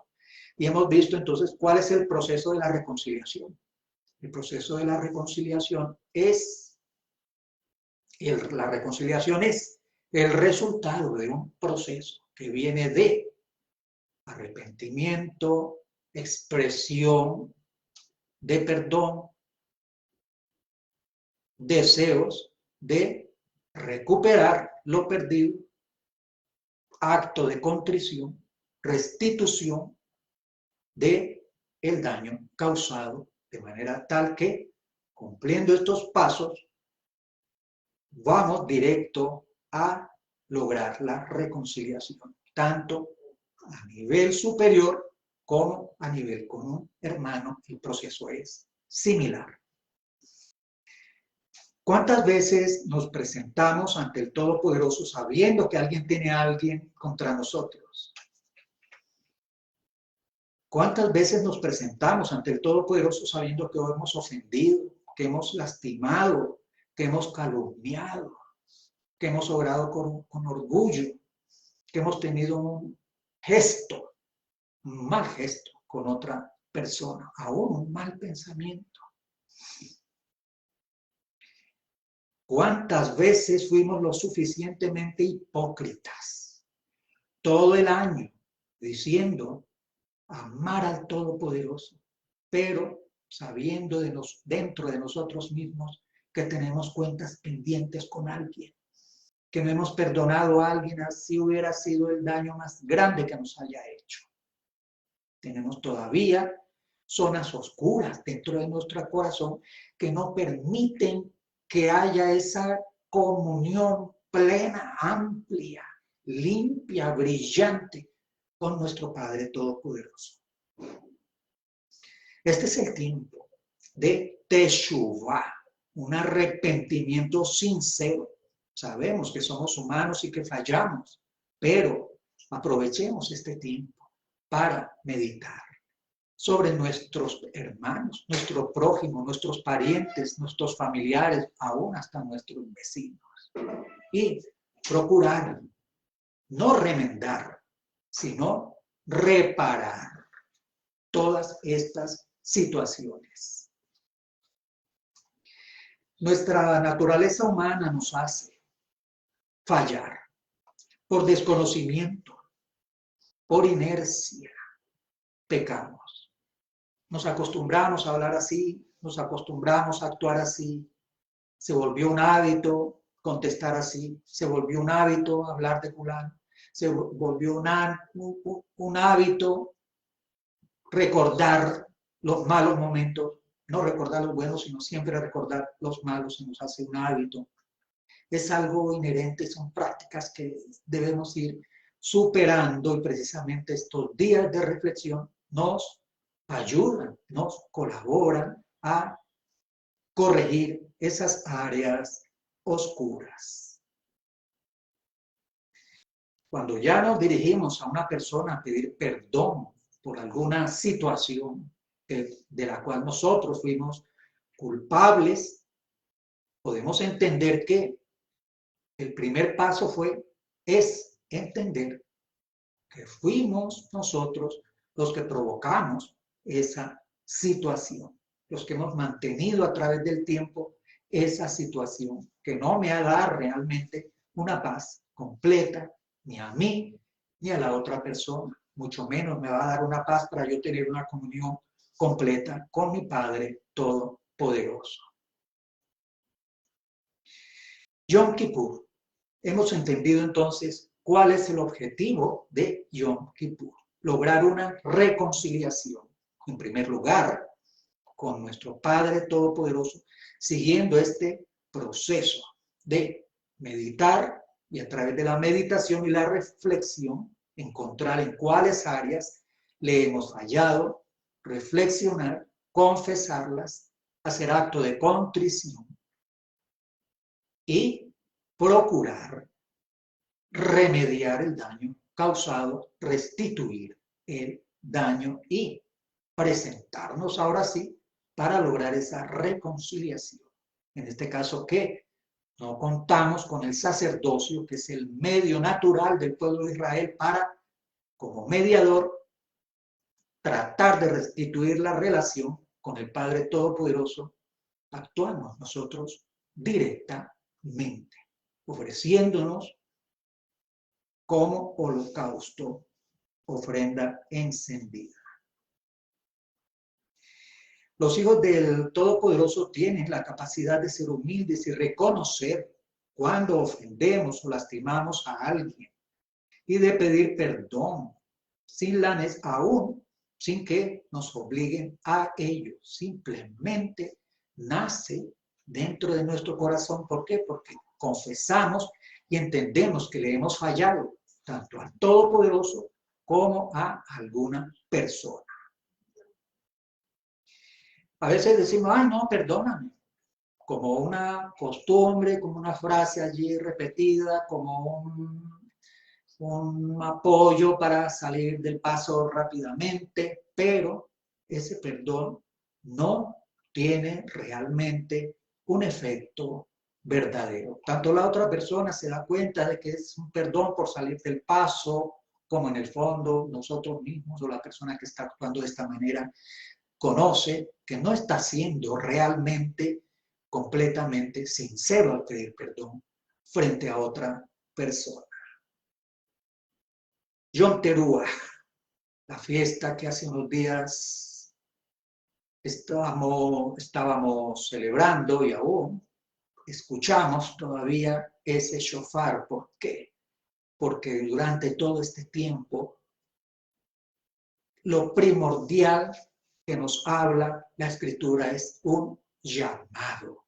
Y hemos visto entonces cuál es el proceso de la reconciliación. El proceso de la reconciliación es el resultado de un proceso que viene de arrepentimiento, expresión de perdón, deseos de recuperar lo perdido, acto de contrición, restitución de el daño causado, de manera tal que, cumpliendo estos pasos, vamos directo a lograr la reconciliación, tanto a nivel superior como a nivel con un hermano. El proceso es similar. ¿Cuántas veces nos presentamos ante el Todopoderoso sabiendo que alguien tiene a alguien contra nosotros? ¿Cuántas veces nos presentamos ante el Todopoderoso sabiendo que hemos ofendido, que hemos lastimado, que hemos calumniado, que hemos obrado con orgullo, que hemos tenido un gesto, un mal gesto con otra persona, aún un mal pensamiento? ¿Cuántas veces fuimos lo suficientemente hipócritas todo el año diciendo amar al Todopoderoso, pero sabiendo dentro de nosotros mismos que tenemos cuentas pendientes con alguien, que no hemos perdonado a alguien así hubiera sido el daño más grande que nos haya hecho? Tenemos todavía zonas oscuras dentro de nuestro corazón que no permiten que haya esa comunión plena, amplia, limpia, brillante con nuestro Padre Todopoderoso. Este es el tiempo de Teshuvah, un arrepentimiento sincero. Sabemos que somos humanos y que fallamos, pero aprovechemos este tiempo para meditar sobre nuestros hermanos, nuestro prójimo, nuestros parientes, nuestros familiares, aún hasta nuestros vecinos. Y procurar no remendar, sino reparar todas estas situaciones. Nuestra naturaleza humana nos hace fallar por desconocimiento, por inercia, pecamos. Nos acostumbramos a hablar así, nos acostumbramos a actuar así, se volvió un hábito contestar así, se volvió un hábito hablar de fulano, se volvió un hábito recordar los malos momentos, no recordar los buenos, sino siempre recordar los malos, se nos hace un hábito. Es algo inherente, son prácticas que debemos ir superando y precisamente estos días de reflexión nos ayudan, nos colaboran a corregir esas áreas oscuras. Cuando ya nos dirigimos a una persona a pedir perdón por alguna situación de la cual nosotros fuimos culpables, podemos entender que el primer paso es entender que fuimos nosotros los que provocamos esa situación, los que hemos mantenido a través del tiempo esa situación que no me da realmente una paz completa ni a mí ni a la otra persona, mucho menos me va a dar una paz para yo tener una comunión completa con mi Padre Todopoderoso. Yom Kippur. Hemos entendido entonces cuál es el objetivo de Yom Kippur. Lograr una reconciliación, en primer lugar, con nuestro Padre Todopoderoso, siguiendo este proceso de meditar y a través de la meditación y la reflexión, encontrar en cuáles áreas le hemos fallado, reflexionar, confesarlas, hacer acto de contrición y procurar remediar el daño causado, restituir el daño y presentarnos ahora sí para lograr esa reconciliación. En este caso que no contamos con el sacerdocio, que es el medio natural del pueblo de Israel para, como mediador, tratar de restituir la relación con el Padre Todopoderoso, actuamos nosotros directamente, ofreciéndonos como holocausto, ofrenda encendida. Los hijos del Todopoderoso tienen la capacidad de ser humildes y reconocer cuando ofendemos o lastimamos a alguien y de pedir perdón aún sin que nos obliguen a ello. Simplemente nace dentro de nuestro corazón. ¿Por qué? Porque confesamos y entendemos que le hemos fallado tanto al Todopoderoso como a alguna persona. A veces decimos, ay, no, perdóname, como una costumbre, como una frase allí repetida, como un apoyo para salir del paso rápidamente, pero ese perdón no tiene realmente un efecto verdadero. Tanto la otra persona se da cuenta de que es un perdón por salir del paso, como en el fondo nosotros mismos o la persona que está actuando de esta manera conoce que no está siendo realmente completamente sincero al pedir perdón frente a otra persona. Yom Teruah, la fiesta que hace unos días estábamos celebrando y aún escuchamos todavía ese shofar. ¿Por qué? Porque durante todo este tiempo lo primordial que nos habla la Escritura es un llamado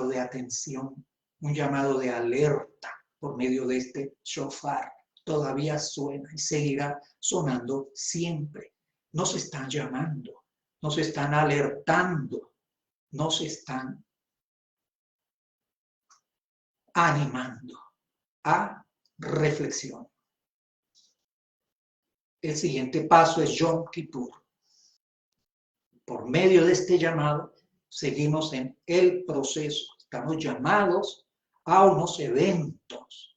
de atención, un llamado de alerta, por medio de este shofar. Todavía suena y seguirá sonando siempre. Nos están llamando, nos están alertando, nos están animando a reflexión. El siguiente paso es Yom Kippur. Por medio de este llamado, seguimos en el proceso. Estamos llamados a unos eventos,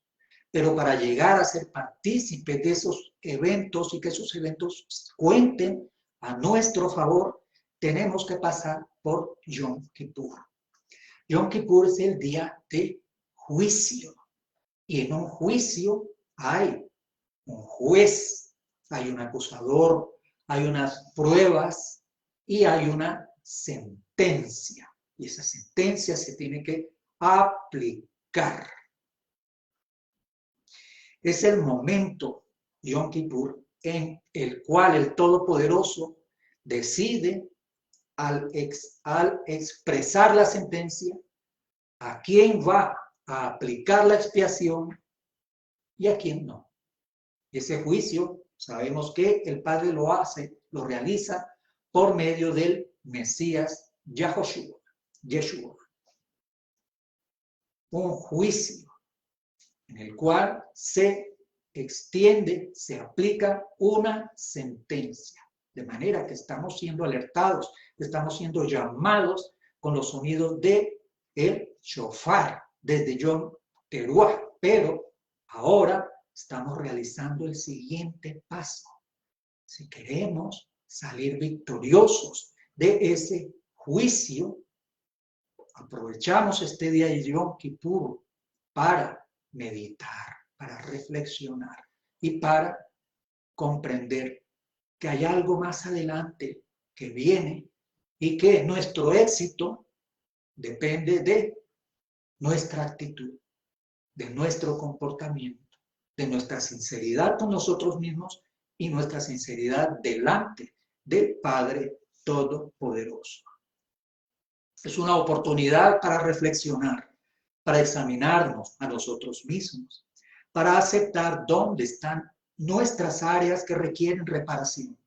pero para llegar a ser partícipes de esos eventos y que esos eventos cuenten a nuestro favor, tenemos que pasar por Yom Kippur. Yom Kippur es el día de juicio. Y en un juicio hay un juez, hay un acusador, hay unas pruebas y hay una sentencia. Y esa sentencia se tiene que aplicar. Es el momento, Yom Kippur, en el cual el Todopoderoso decide al expresar la sentencia a quién va a aplicar la expiación y a quién no. Ese juicio, sabemos que el Padre lo hace, lo realiza por medio del Mesías Yeshua. Un juicio en el cual se extiende, se aplica una sentencia. De manera que estamos siendo alertados, estamos siendo llamados con los sonidos de el shofar desde Yom Teruah. Pero ahora estamos realizando el siguiente paso. Si queremos salir victoriosos de ese juicio, aprovechamos este día de Yom Kippur para meditar, para reflexionar y para comprender que hay algo más adelante que viene y que nuestro éxito depende de nuestra actitud, de nuestro comportamiento, de nuestra sinceridad con nosotros mismos y nuestra sinceridad delante del Padre Todopoderoso. Es una oportunidad para reflexionar, para examinarnos a nosotros mismos, para aceptar dónde están nuestras áreas que requieren reparación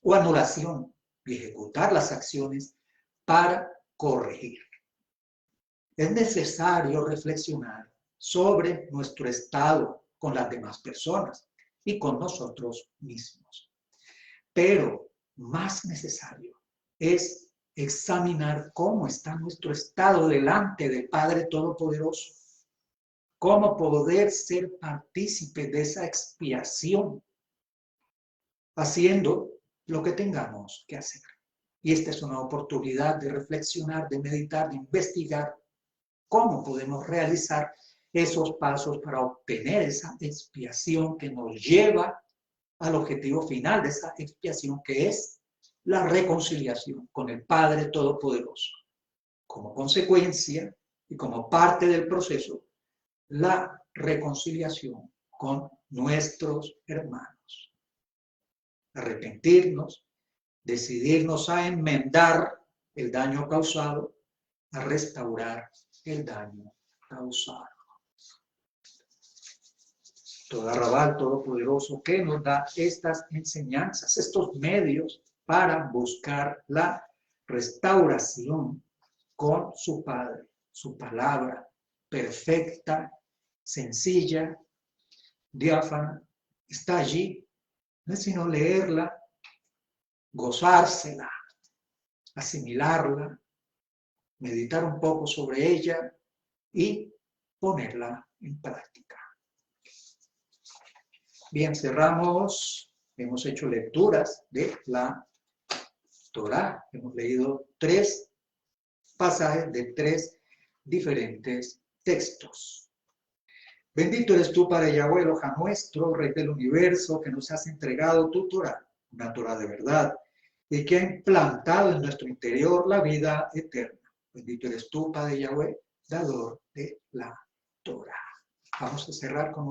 o anulación y ejecutar las acciones para corregir. Es necesario reflexionar sobre nuestro estado con las demás personas y con nosotros mismos. Pero más necesario es examinar cómo está nuestro estado delante del Padre Todopoderoso. Cómo poder ser partícipe de esa expiación, haciendo lo que tengamos que hacer. Y esta es una oportunidad de reflexionar, de meditar, de investigar cómo podemos realizar esos pasos para obtener esa expiación que nos lleva al objetivo final de esa expiación, que es la reconciliación con el Padre Todopoderoso. Como consecuencia y como parte del proceso, la reconciliación con nuestros hermanos. Arrepentirnos, decidirnos a enmendar el daño causado, a restaurar el daño causado. Toda Rabal Todopoderoso que nos da estas enseñanzas, estos medios para buscar la restauración con su Padre, su palabra perfecta, sencilla, diáfana, está allí. No es sino leerla, gozársela, asimilarla, meditar un poco sobre ella y ponerla en práctica. Bien, cerramos. Hemos hecho lecturas de la Torá. Hemos leído 3 pasajes de 3 diferentes textos. Bendito eres tú, Padre Yahweh, Elohim nuestro, Rey del universo, que nos has entregado tu Torá, una Torá de verdad, y que ha implantado en nuestro interior la vida eterna. Bendito eres tú, Padre Yahweh, dador de la Torá. Vamos a cerrar con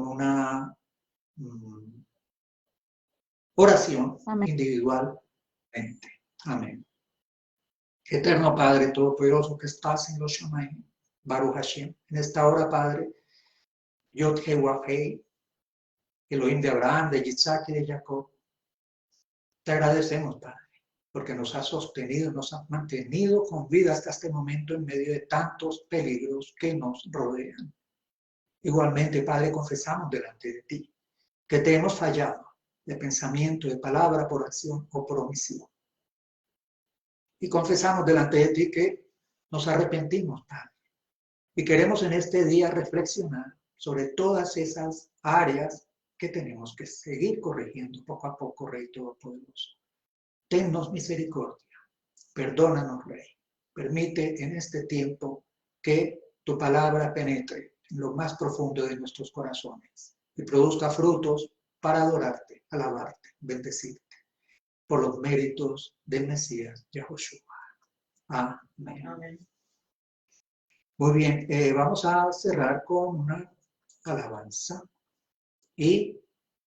una oración individualmente. Amén. Eterno Padre Todopoderoso que estás en los Shamaim, Baruch Hashem. En esta hora, Padre, Yod He Wah He, Elohim de Abraham, de Yitzhak y de Jacob, te agradecemos, Padre, porque nos has sostenido, nos has mantenido con vida hasta este momento en medio de tantos peligros que nos rodean. Igualmente, Padre, confesamos delante de ti que te hemos fallado de pensamiento, de palabra, por acción o por omisión. Y confesamos delante de ti que nos arrepentimos, Padre. Y queremos en este día reflexionar sobre todas esas áreas que tenemos que seguir corrigiendo poco a poco, Rey Todopoderoso. Tennos misericordia, perdónanos, Rey. Permite en este tiempo que tu palabra penetre en lo más profundo de nuestros corazones y produzca frutos para adorarte, alabarte, bendecirte, por los méritos del Mesías Yahushua. Amén. Amén. Muy bien, vamos a cerrar con una alabanza y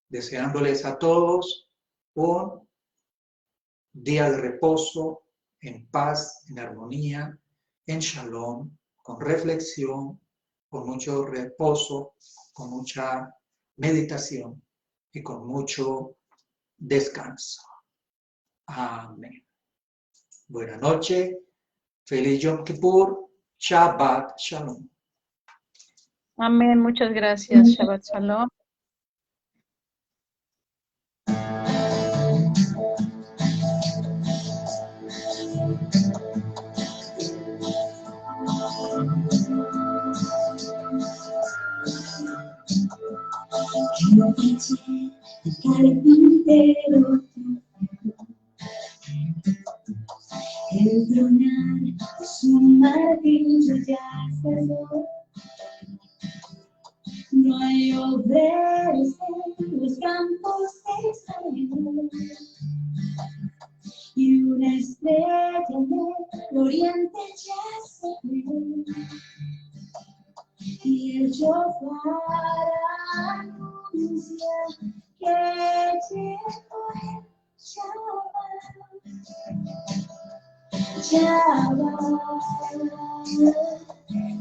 deseándoles a todos un día de reposo, en paz, en armonía, en shalom, con reflexión, con mucho reposo, con mucha meditación y con mucho descanso. Amén. Buenas noches, feliz Yom Kippur, Shabbat Shalom. Amén, muchas gracias. Shabbat Shalom. El tronar de su martillo ya cesó. No hay obreros en los campos de Israel. Y una estrella en el oriente ya se ve. Y el shofar anuncia que llegó el Shabbat,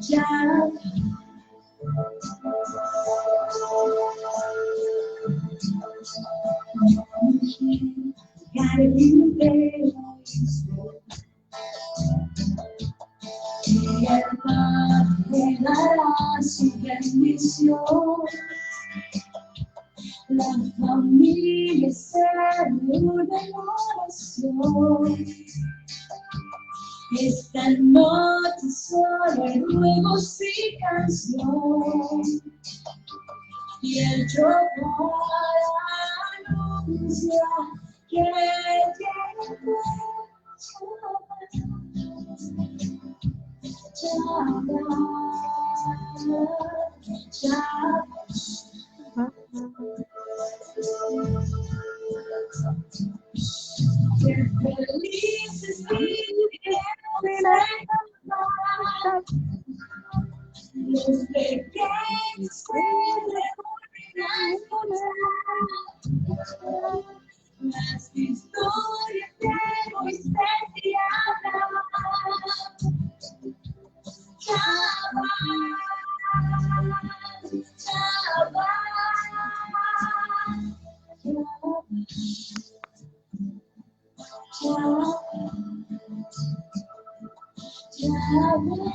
Shabbat. Y el Padre dará su bendición. La familia se reúne en oración. Esta noche solo hay ruegos y canción. Y el shofar anuncia que llegó Shabbat, Shabbat. Qué felices los pequeños se reúnen las historias de Moisés y Abraham. Shabbat, Shabbat, Shabbat, Shabbat.